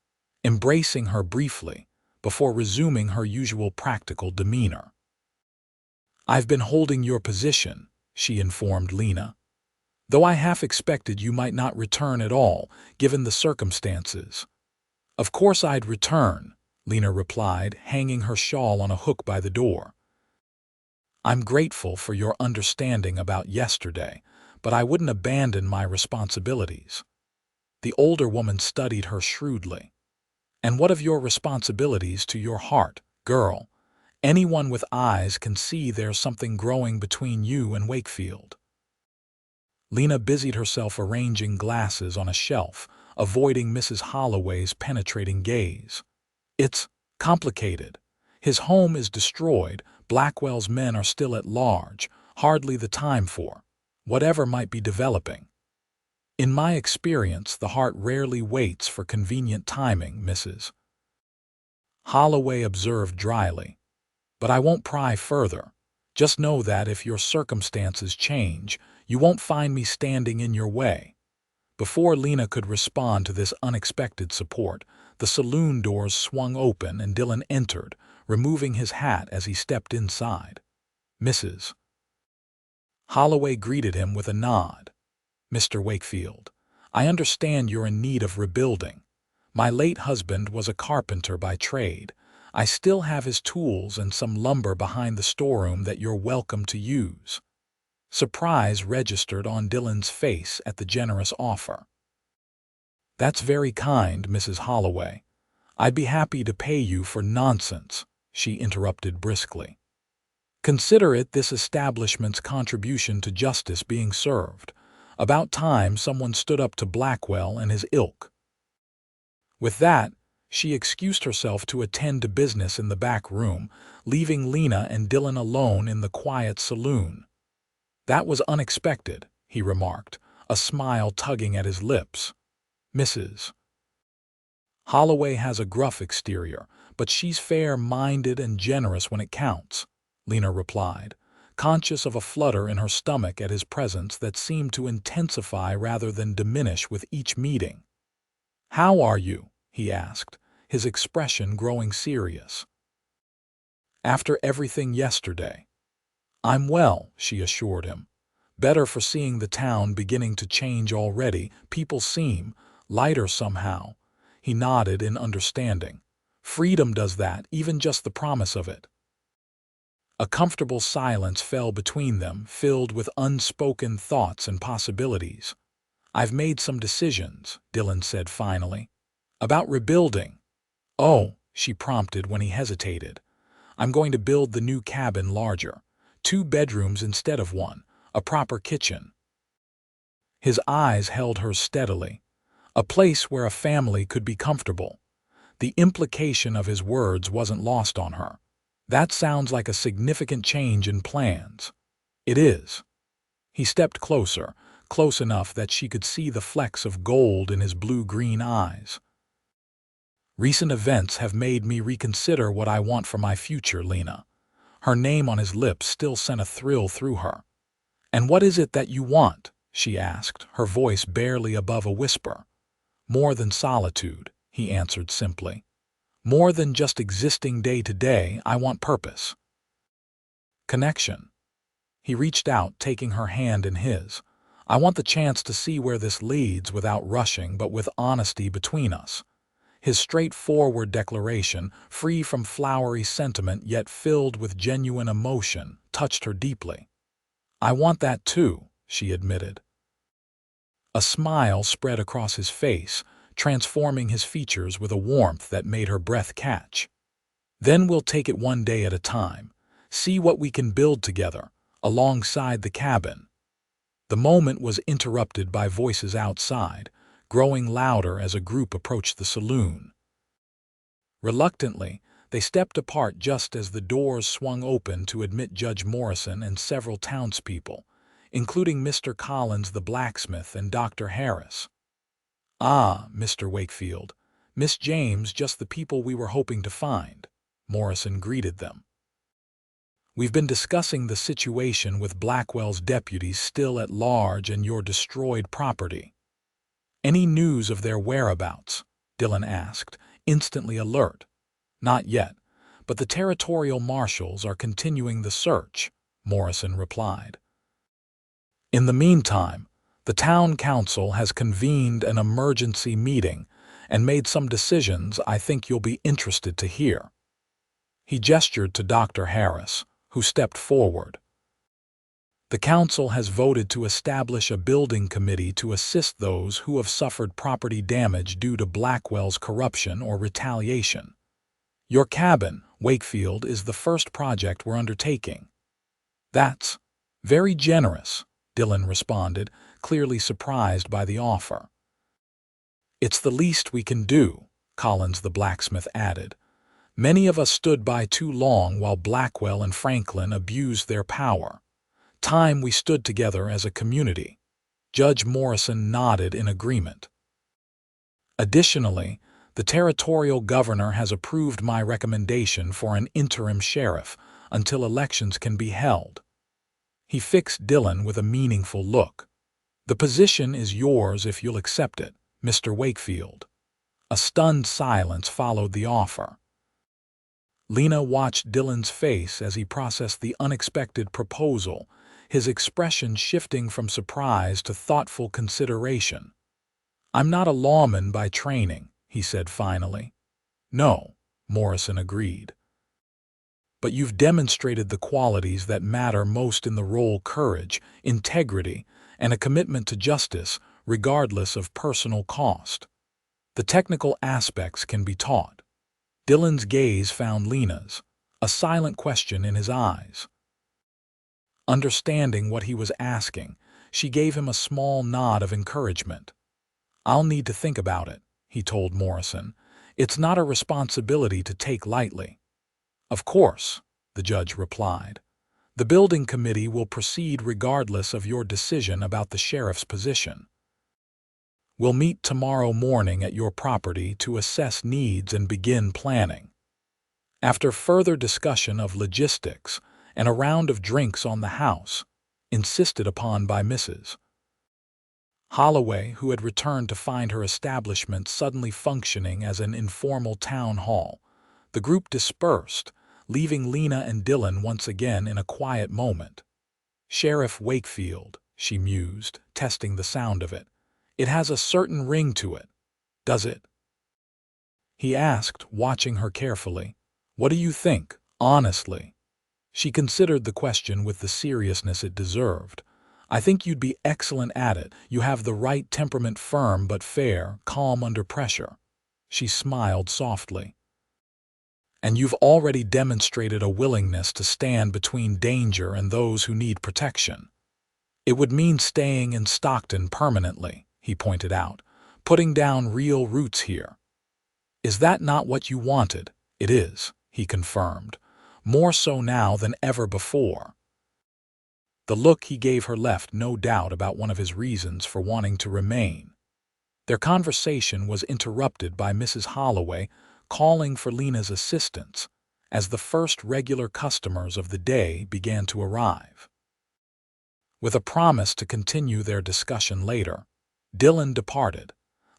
embracing her briefly before resuming her usual practical demeanor. "I've been holding your position," she informed Lena, "though I half expected you might not return at all, given the circumstances." "Of course I'd return," Lena replied, hanging her shawl on a hook by the door. "I'm grateful for your understanding about yesterday, but I wouldn't abandon my responsibilities." The older woman studied her shrewdly. "And what of your responsibilities to your heart, girl? Anyone with eyes can see there's something growing between you and Wakefield." Lena busied herself arranging glasses on a shelf, avoiding Mrs. Holloway's penetrating gaze. "It's complicated. His home is destroyed, Blackwell's men are still at large, hardly the time for whatever might be developing. In my experience, the heart rarely waits for convenient timing, Mrs. Holloway observed dryly. "But I won't pry further. Just know that if your circumstances change, you won't find me standing in your way." Before Lena could respond to this unexpected support, the saloon doors swung open and Dillon entered, removing his hat as he stepped inside. Mrs. Holloway greeted him with a nod. "Mr. Wakefield, I understand you're in need of rebuilding. My late husband was a carpenter by trade. I still have his tools and some lumber behind the storeroom that you're welcome to use." Surprise registered on Dillon's face at the generous offer. "That's very kind, Mrs. Holloway. I'd be happy to pay you for nonsense," she interrupted briskly. "Consider it this establishment's contribution to justice being served. About time someone stood up to Blackwell and his ilk." With that, she excused herself to attend to business in the back room, leaving Lena and Dillon alone in the quiet saloon. "That was unexpected," he remarked, a smile tugging at his lips. "Mrs. Holloway has a gruff exterior, but she's fair-minded and generous when it counts," Lena replied, conscious of a flutter in her stomach at his presence that seemed to intensify rather than diminish with each meeting. "How are you?" he asked, his expression growing serious. "After everything yesterday." "I'm well," she assured him. "Better for seeing the town beginning to change already. People seem lighter somehow." He nodded in understanding. "Freedom does that, even just the promise of it." A comfortable silence fell between them, filled with unspoken thoughts and possibilities. "I've made some decisions," Dillon said finally. "About rebuilding." "Oh," she prompted when he hesitated. "I'm going to build the new cabin larger. 2 bedrooms instead of 1, a proper kitchen." His eyes held hers steadily. A place where a family could be comfortable. The implication of his words wasn't lost on her. "That sounds like a significant change in plans." "It is." He stepped closer, close enough that she could see the flecks of gold in his blue-green eyes. "Recent events have made me reconsider what I want for my future, Lena." Her name on his lips still sent a thrill through her. "And what is it that you want?" she asked, her voice barely above a whisper. "More than solitude," he answered simply. "More than just existing day to day, I want purpose. Connection." He reached out, taking her hand in his. "I want the chance to see where this leads without rushing, but with honesty between us." His straightforward declaration, free from flowery sentiment yet filled with genuine emotion, touched her deeply. "I want that too," she admitted. A smile spread across his face, transforming his features with a warmth that made her breath catch. "Then we'll take it one day at a time. See what we can build together, alongside the cabin." The moment was interrupted by voices outside, growing louder as a group approached the saloon. Reluctantly, they stepped apart just as the doors swung open to admit Judge Morrison and several townspeople, including Mr. Collins the blacksmith and Dr. Harris. "Ah, Mr. Wakefield, Miss James, just the people we were hoping to find," Morrison greeted them. "We've been discussing the situation with Blackwell's deputies still at large and your destroyed property." "Any news of their whereabouts?" Dillon asked, instantly alert. "Not yet, but the territorial marshals are continuing the search," Morrison replied. "In the meantime, the town council has convened an emergency meeting and made some decisions I think you'll be interested to hear." He gestured to Dr. Harris, who stepped forward. "The council has voted to establish a building committee to assist those who have suffered property damage due to Blackwell's corruption or retaliation. Your cabin, Wakefield, is the first project we're undertaking." "That's very generous," Dillon responded, clearly surprised by the offer. "It's the least we can do," Collins the blacksmith added. "Many of us stood by too long while Blackwell and Franklin abused their power. Time we stood together as a community." Judge Morrison nodded in agreement. "Additionally, the territorial governor has approved my recommendation for an interim sheriff until elections can be held." He fixed Dillon with a meaningful look. "The position is yours if you'll accept it, Mr. Wakefield." A stunned silence followed the offer. Lena watched Dillon's face as he processed the unexpected proposal, his expression shifting from surprise to thoughtful consideration. "I'm not a lawman by training," he said finally. "No," Morrison agreed. "But you've demonstrated the qualities that matter most in the role: courage, integrity, and a commitment to justice, regardless of personal cost. The technical aspects can be taught." Dillon's gaze found Lena's, a silent question in his eyes. Understanding what he was asking, she gave him a small nod of encouragement. "I'll need to think about it," he told Morrison. "It's not a responsibility to take lightly." "Of course," the judge replied. "The building committee will proceed regardless of your decision about the sheriff's position. We'll meet tomorrow morning at your property to assess needs and begin planning." After further discussion of logistics and a round of drinks on the house, insisted upon by Mrs. Holloway, who had returned to find her establishment suddenly functioning as an informal town hall, the group dispersed, leaving Lena and Dillon once again in a quiet moment. "Sheriff Wakefield," she mused, testing the sound of it. "It has a certain ring to it, does it?" He asked, watching her carefully. "What do you think, honestly?" She considered the question with the seriousness it deserved. I think you'd be excellent at it. You have the right temperament, firm but fair, calm under pressure." She smiled softly. "And you've already demonstrated a willingness to stand between danger and those who need protection." "It would mean staying in Stockton permanently," he pointed out, "putting down real roots here." "Is that not what you wanted?" "It is," he confirmed, "more so now than ever before." The look he gave her left no doubt about one of his reasons for wanting to remain. Their conversation was interrupted by Mrs. Holloway calling for Lena's assistance as the first regular customers of the day began to arrive. With a promise to continue their discussion later, Dillon departed,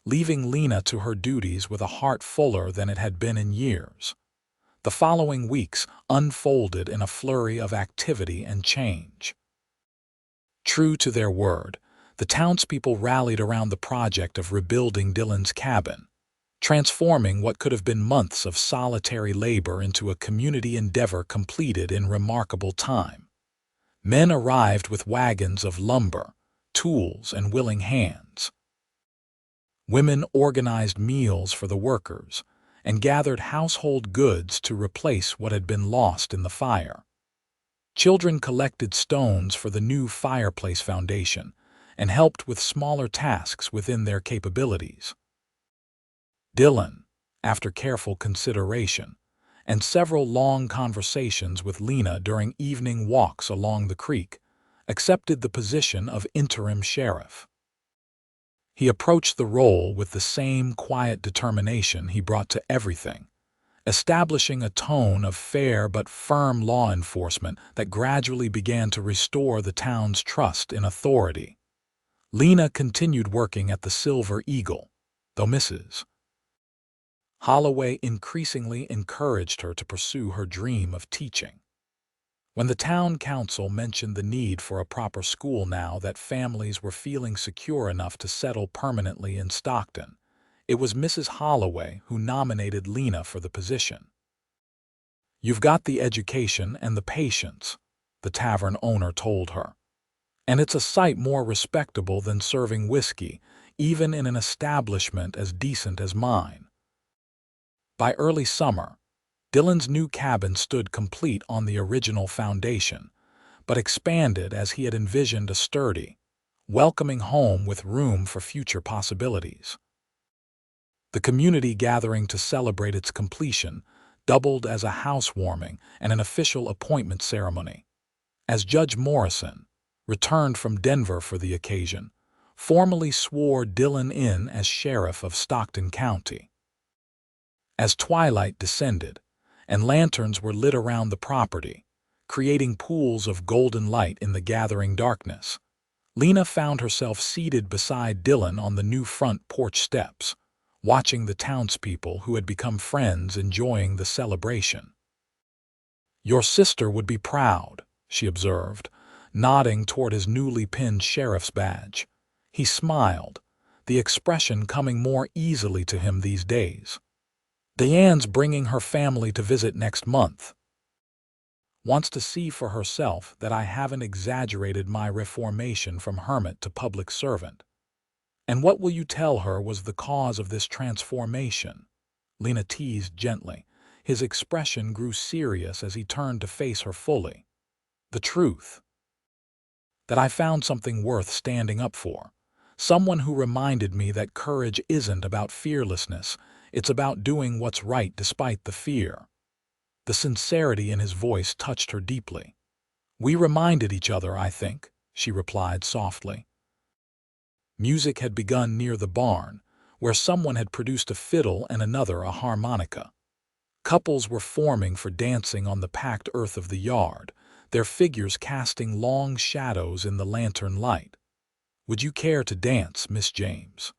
leaving Lena to her duties with a heart fuller than it had been in years. The following weeks unfolded in a flurry of activity and change. True to their word, the townspeople rallied around the project of rebuilding Dillon's cabin, transforming what could have been months of solitary labor into a community endeavor completed in remarkable time. Men arrived with wagons of lumber, tools, and willing hands. Women organized meals for the workers and gathered household goods to replace what had been lost in the fire. Children collected stones for the new fireplace foundation and helped with smaller tasks within their capabilities. Dillon, after careful consideration and several long conversations with Lena during evening walks along the creek, accepted the position of interim sheriff. He approached the role with the same quiet determination he brought to everything, establishing a tone of fair but firm law enforcement that gradually began to restore the town's trust in authority. Lena continued working at the Silver Eagle, though Mrs. Holloway increasingly encouraged her to pursue her dream of teaching. When the town council mentioned the need for a proper school now that families were feeling secure enough to settle permanently in Stockton, it was Mrs. Holloway who nominated Lena for the position. "You've got the education and the patience," the tavern owner told her, "and it's a sight more respectable than serving whiskey, even in an establishment as decent as mine." By early summer, Dillon's new cabin stood complete on the original foundation, but expanded as he had envisioned a sturdy, welcoming home with room for future possibilities. The community gathering to celebrate its completion doubled as a housewarming and an official appointment ceremony, as Judge Morrison, returned from Denver for the occasion, formally swore Dillon in as sheriff of Stockton County. As twilight descended, and lanterns were lit around the property, creating pools of golden light in the gathering darkness, Lena found herself seated beside Dillon on the new front porch steps, watching the townspeople who had become friends enjoying the celebration. "Your sister would be proud," she observed, nodding toward his newly pinned sheriff's badge. He smiled, the expression coming more easily to him these days. "Diane's bringing her family to visit next month. Wants to see for herself that I haven't exaggerated my reformation from hermit to public servant." "And what will you tell her was the cause of this transformation?" Lena teased gently. His expression grew serious as he turned to face her fully. "The truth. That I found something worth standing up for. Someone who reminded me that courage isn't about fearlessness, it's about doing what's right despite the fear." The sincerity in his voice touched her deeply. "We reminded each other, I think," she replied softly. Music had begun near the barn, where someone had produced a fiddle and another a harmonica. Couples were forming for dancing on the packed earth of the yard, their figures casting long shadows in the lantern light. "Would you care to dance, Miss James?"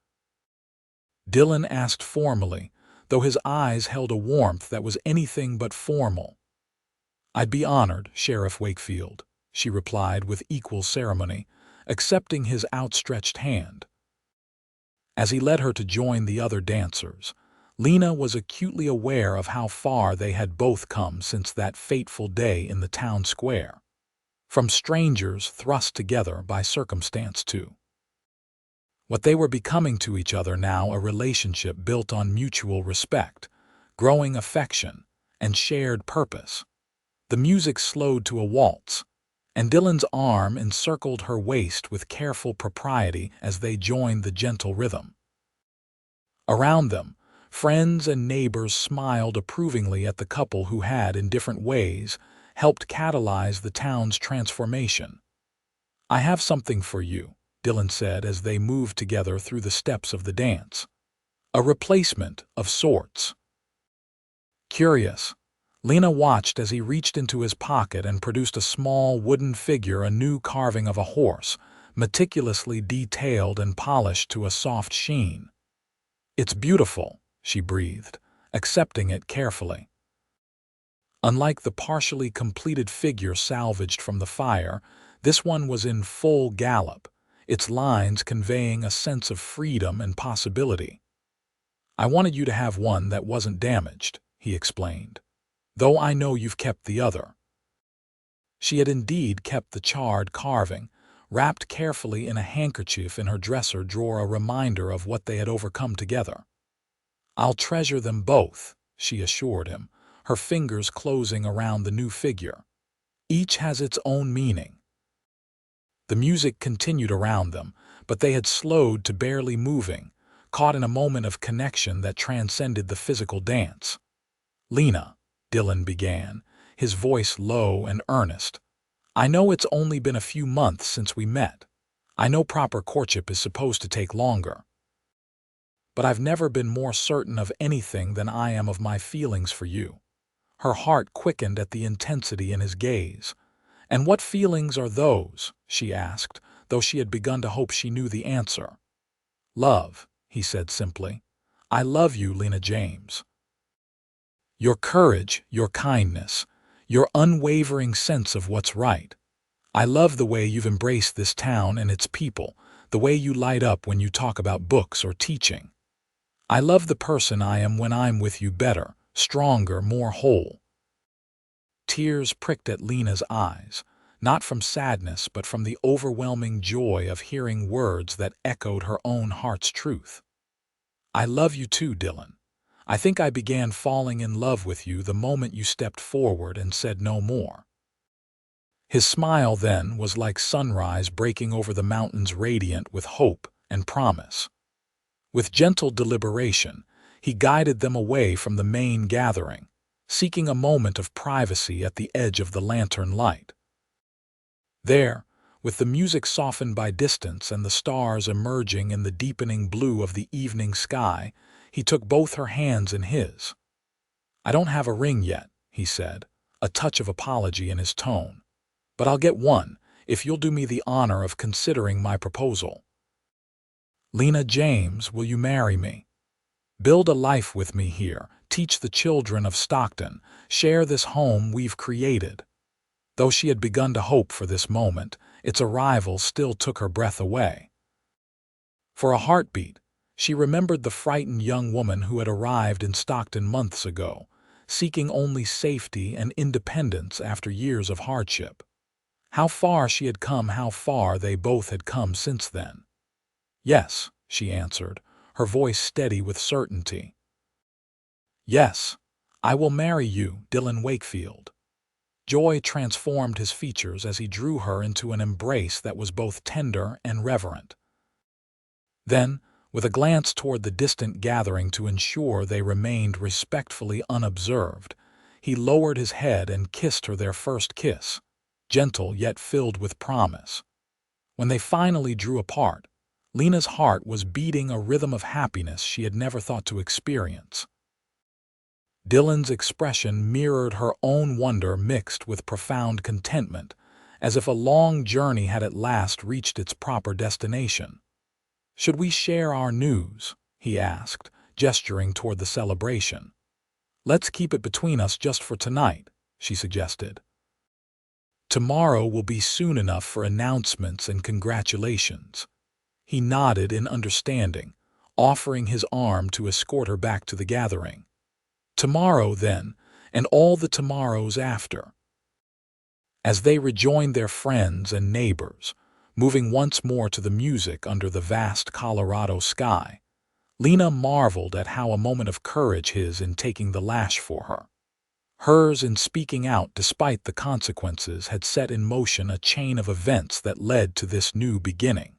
Dillon asked formally, though his eyes held a warmth that was anything but formal. "I'd be honored, Sheriff Wakefield," she replied with equal ceremony, accepting his outstretched hand. As he led her to join the other dancers, Lena was acutely aware of how far they had both come since that fateful day in the town square. from strangers thrust together by circumstance too. What they were becoming to each other now, a relationship built on mutual respect, growing affection, and shared purpose. The music slowed to a waltz, and Dillon's arm encircled her waist with careful propriety as they joined the gentle rhythm. Around them, friends and neighbors smiled approvingly at the couple who had, in different ways, helped catalyze the town's transformation. "I have something for you," Dillon said as they moved together through the steps of the dance. "A replacement of sorts." Curious, Lena watched as he reached into his pocket and produced a small wooden figure, a new carving of a horse, meticulously detailed and polished to a soft sheen. "It's beautiful," she breathed, accepting it carefully. Unlike the partially completed figure salvaged from the fire, this one was in full gallop, its lines conveying a sense of freedom and possibility. "I wanted you to have one that wasn't damaged," he explained, "though I know you've kept the other." She had indeed kept the charred carving, wrapped carefully in a handkerchief in her dresser drawer, a reminder of what they had overcome together. "I'll treasure them both," she assured him, her fingers closing around the new figure. "Each has its own meaning." The music continued around them, but they had slowed to barely moving, caught in a moment of connection that transcended the physical dance. "Lena," Dillon began, his voice low and earnest, "I know it's only been a few months since we met. I know proper courtship is supposed to take longer. But I've never been more certain of anything than I am of my feelings for you." Her heart quickened at the intensity in his gaze. "And what feelings are those?" she asked, though she had begun to hope she knew the answer. "Love," he said simply. "I love you, Lena James. Your courage, your kindness, your unwavering sense of what's right. I love the way you've embraced this town and its people, the way you light up when you talk about books or teaching. I love the person I am when I'm with you, better, stronger, more whole." Tears pricked at Lena's eyes, not from sadness but from the overwhelming joy of hearing words that echoed her own heart's truth. "I love you too, Dillon. I think I began falling in love with you the moment you stepped forward and said no more." His smile then was like sunrise breaking over the mountains, radiant with hope and promise. With gentle deliberation, he guided them away from the main gathering, seeking a moment of privacy at the edge of the lantern light. There, with the music softened by distance and the stars emerging in the deepening blue of the evening sky, he took both her hands in his. "I don't have a ring yet," he said, a touch of apology in his tone, "but I'll get one if you'll do me the honor of considering my proposal. Lena James, will you marry me? Build a life with me here, teach the children of Stockton, share this home we've created." Though she had begun to hope for this moment, its arrival still took her breath away. For a heartbeat, she remembered the frightened young woman who had arrived in Stockton months ago, seeking only safety and independence after years of hardship. How far she had come, how far they both had come since then. "Yes," she answered, her voice steady with certainty. "Yes, I will marry you, Dillon Wakefield." Joy transformed his features as he drew her into an embrace that was both tender and reverent. Then, with a glance toward the distant gathering to ensure they remained respectfully unobserved, he lowered his head and kissed her, their first kiss, gentle yet filled with promise. When they finally drew apart, Lena's heart was beating a rhythm of happiness she had never thought to experience. Dillon's expression mirrored her own, wonder mixed with profound contentment, as if a long journey had at last reached its proper destination. "Should we share our news?" he asked, gesturing toward the celebration. "Let's keep it between us just for tonight," she suggested. "Tomorrow will be soon enough for announcements and congratulations." He nodded in understanding, offering his arm to escort her back to the gathering. "Tomorrow, then, and all the tomorrows after." As they rejoined their friends and neighbors, moving once more to the music under the vast Colorado sky, Lena marveled at how a moment of courage his in taking the lash for her, hers in speaking out despite the consequences, had set in motion a chain of events that led to this new beginning.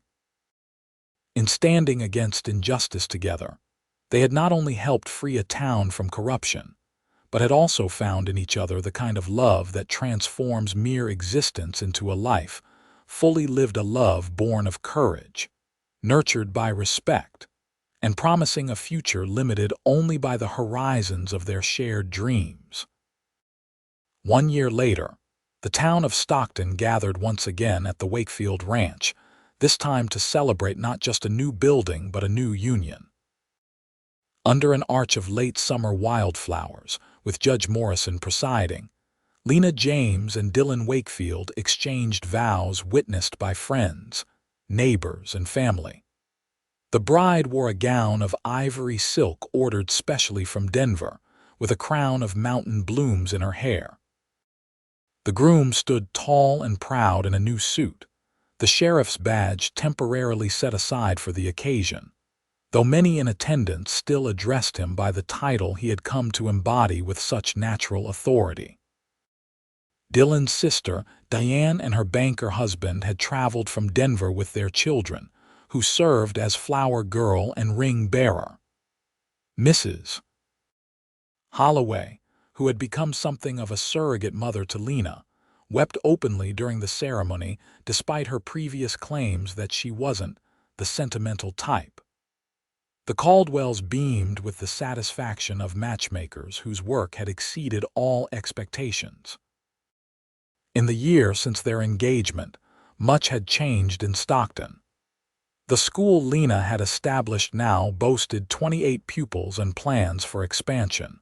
In standing against injustice together, they had not only helped free a town from corruption, but had also found in each other the kind of love that transforms mere existence into a life, fully lived, a love born of courage, nurtured by respect, and promising a future limited only by the horizons of their shared dreams. 1 year later, the town of Stockton gathered once again at the Wakefield Ranch, this time to celebrate not just a new building but a new union. Under an arch of late summer wildflowers, with Judge Morrison presiding, Lena James and Dillon Wakefield exchanged vows witnessed by friends, neighbors, and family. The bride wore a gown of ivory silk ordered specially from Denver, with a crown of mountain blooms in her hair. The groom stood tall and proud in a new suit, the sheriff's badge temporarily set aside for the occasion, though many in attendance still addressed him by the title he had come to embody with such natural authority. Dillon's sister, Diane, and her banker husband had traveled from Denver with their children, who served as flower girl and ring bearer. Mrs. Holloway, who had become something of a surrogate mother to Lena, wept openly during the ceremony despite her previous claims that she wasn't the sentimental type. The Caldwells beamed with the satisfaction of matchmakers whose work had exceeded all expectations. In the year since their engagement, much had changed in Stockton. The school Lena had established now boasted 28 pupils and plans for expansion.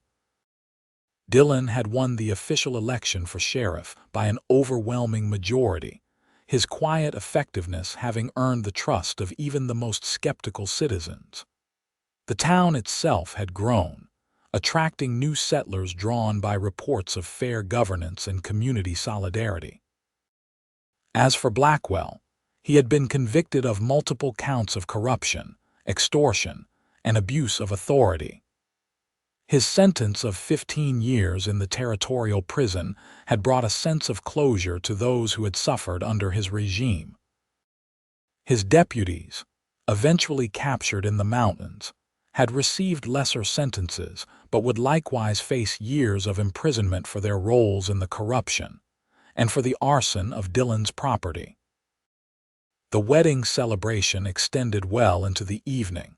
Dillon had won the official election for sheriff by an overwhelming majority, his quiet effectiveness having earned the trust of even the most skeptical citizens. The town itself had grown, attracting new settlers drawn by reports of fair governance and community solidarity. As for Blackwell, he had been convicted of multiple counts of corruption, extortion, and abuse of authority. His sentence of 15 years in the territorial prison had brought a sense of closure to those who had suffered under his regime. His deputies, eventually captured in the mountains, had received lesser sentences but would likewise face years of imprisonment for their roles in the corruption and for the arson of Dillon's property. The wedding celebration extended well into the evening,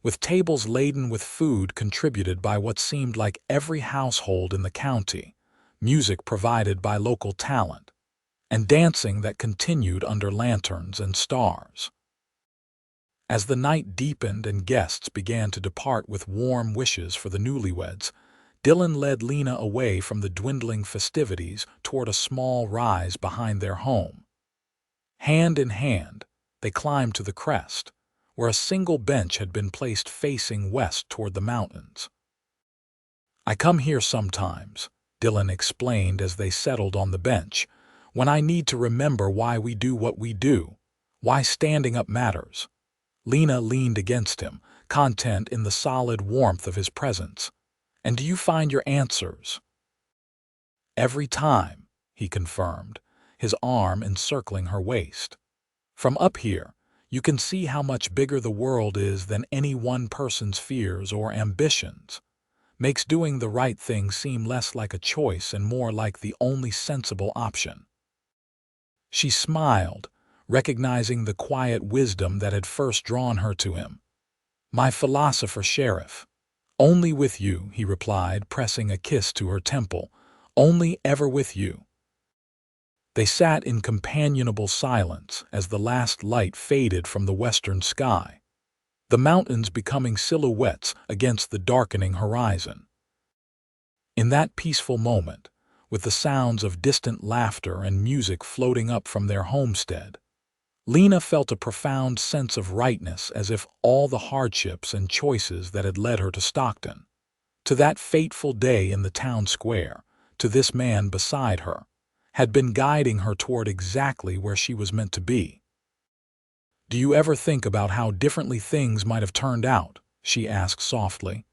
with tables laden with food contributed by what seemed like every household in the county, music provided by local talent, and dancing that continued under lanterns and stars. As the night deepened and guests began to depart with warm wishes for the newlyweds, Dillon led Lena away from the dwindling festivities toward a small rise behind their home. Hand in hand, they climbed to the crest, where a single bench had been placed facing west toward the mountains. "I come here sometimes," Dillon explained as they settled on the bench, "when I need to remember why we do what we do, why standing up matters." Lena leaned against him, content in the solid warmth of his presence. "And do you find your answers?" "Every time," he confirmed, his arm encircling her waist. "From up here, you can see how much bigger the world is than any one person's fears or ambitions. Makes doing the right thing seem less like a choice and more like the only sensible option." She smiled, recognizing the quiet wisdom that had first drawn her to him. "My philosopher sheriff." "Only with you," he replied, pressing a kiss to her temple. "Only ever with you." They sat in companionable silence as the last light faded from the western sky, the mountains becoming silhouettes against the darkening horizon. In that peaceful moment, with the sounds of distant laughter and music floating up from their homestead, Lena felt a profound sense of rightness, as if all the hardships and choices that had led her to Stockton, to that fateful day in the town square, to this man beside her, had been guiding her toward exactly where she was meant to be. "Do you ever think about how differently things might have turned out?" she asked softly.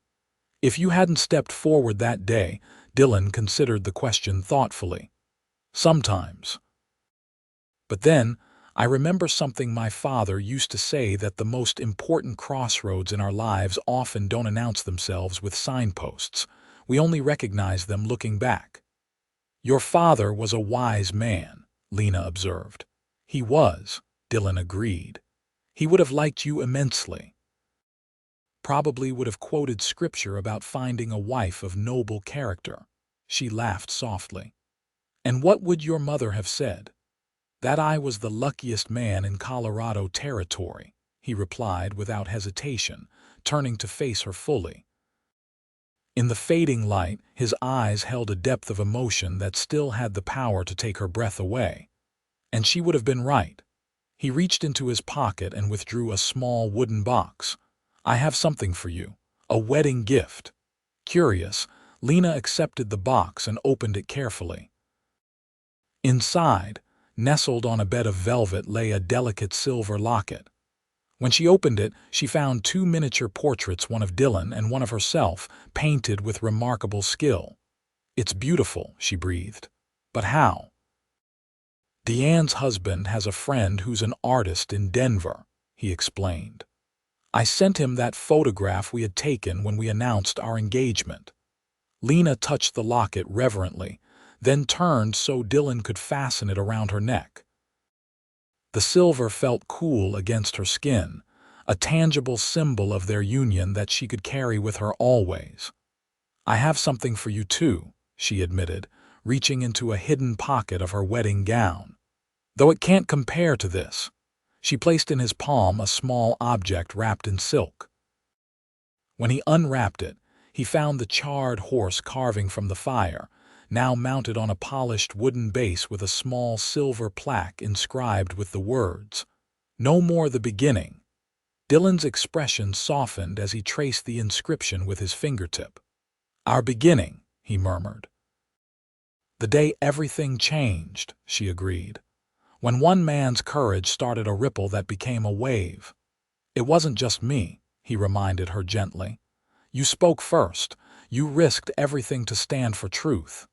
"If you hadn't stepped forward that day," Dillon considered the question thoughtfully. "Sometimes. But then, I remember something my father used to say, that the most important crossroads in our lives often don't announce themselves with signposts. We only recognize them looking back." "Your father was a wise man," Lena observed. "He was," Dillon agreed. "He would have liked you immensely. Probably would have quoted scripture about finding a wife of noble character." She laughed softly. "And what would your mother have said?" "That I was the luckiest man in Colorado territory," he replied without hesitation, turning to face her fully. In the fading light, his eyes held a depth of emotion that still had the power to take her breath away. And she would have been right. He reached into his pocket and withdrew a small wooden box. "I have something for you, a wedding gift." Curious, Lena accepted the box and opened it carefully. Inside, nestled on a bed of velvet, lay a delicate silver locket. When she opened it, she found two miniature portraits, one of Dillon and one of herself, painted with remarkable skill. "It's beautiful," she breathed. "But how?" "Deanne's husband has a friend who's an artist in Denver," he explained. "I sent him that photograph we had taken when we announced our engagement." Lena touched the locket reverently, then turned so Dillon could fasten it around her neck. The silver felt cool against her skin, a tangible symbol of their union that she could carry with her always. "I have something for you too," she admitted, reaching into a hidden pocket of her wedding gown. "Though it can't compare to this." She placed in his palm a small object wrapped in silk. When he unwrapped it, he found the charred horse carving from the fire, now mounted on a polished wooden base with a small silver plaque inscribed with the words, "No more the beginning." Dillon's expression softened as he traced the inscription with his fingertip. "Our beginning," he murmured. "The day everything changed," she agreed. "When one man's courage started a ripple that became a wave." "It wasn't just me," he reminded her gently. "You spoke first. You risked everything to stand for truth."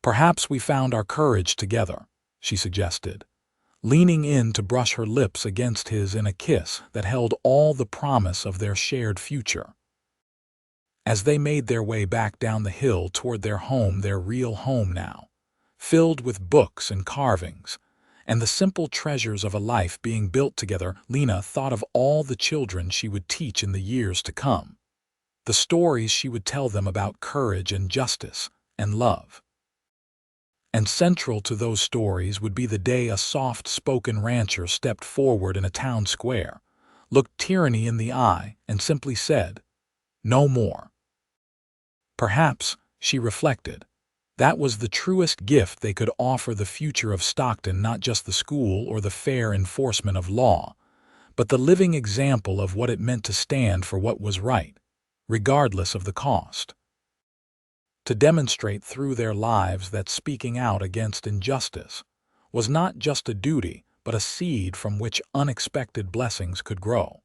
"Perhaps we found our courage together," she suggested, leaning in to brush her lips against his in a kiss that held all the promise of their shared future. As they made their way back down the hill toward their home, their real home now, filled with books and carvings, and the simple treasures of a life being built together, Lena thought of all the children she would teach in the years to come. The stories she would tell them about courage and justice and love. And central to those stories would be the day a soft-spoken rancher stepped forward in a town square, looked tyranny in the eye, and simply said, "No more." Perhaps, she reflected, that was the truest gift they could offer the future of Stockton, not just the school or the fair enforcement of law, but the living example of what it meant to stand for what was right, regardless of the cost. To demonstrate through their lives that speaking out against injustice was not just a duty, but a seed from which unexpected blessings could grow.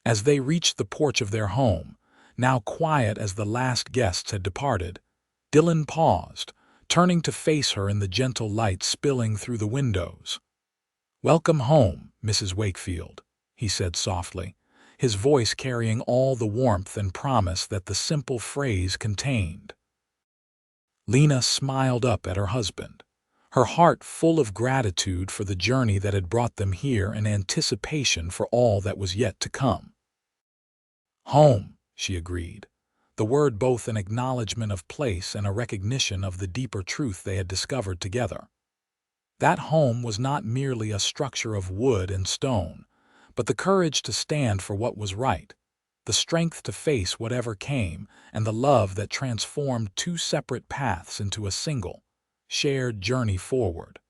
As they reached the porch of their home, now quiet as the last guests had departed, Dillon paused, turning to face her in the gentle light spilling through the windows. "Welcome home, Mrs. Wakefield," he said softly, his voice carrying all the warmth and promise that the simple phrase contained. Lena smiled up at her husband, her heart full of gratitude for the journey that had brought them here and anticipation for all that was yet to come. "Home," she agreed, the word both an acknowledgement of place and a recognition of the deeper truth they had discovered together. That home was not merely a structure of wood and stone, but the courage to stand for what was right, the strength to face whatever came, and the love that transformed two separate paths into a single, shared journey forward.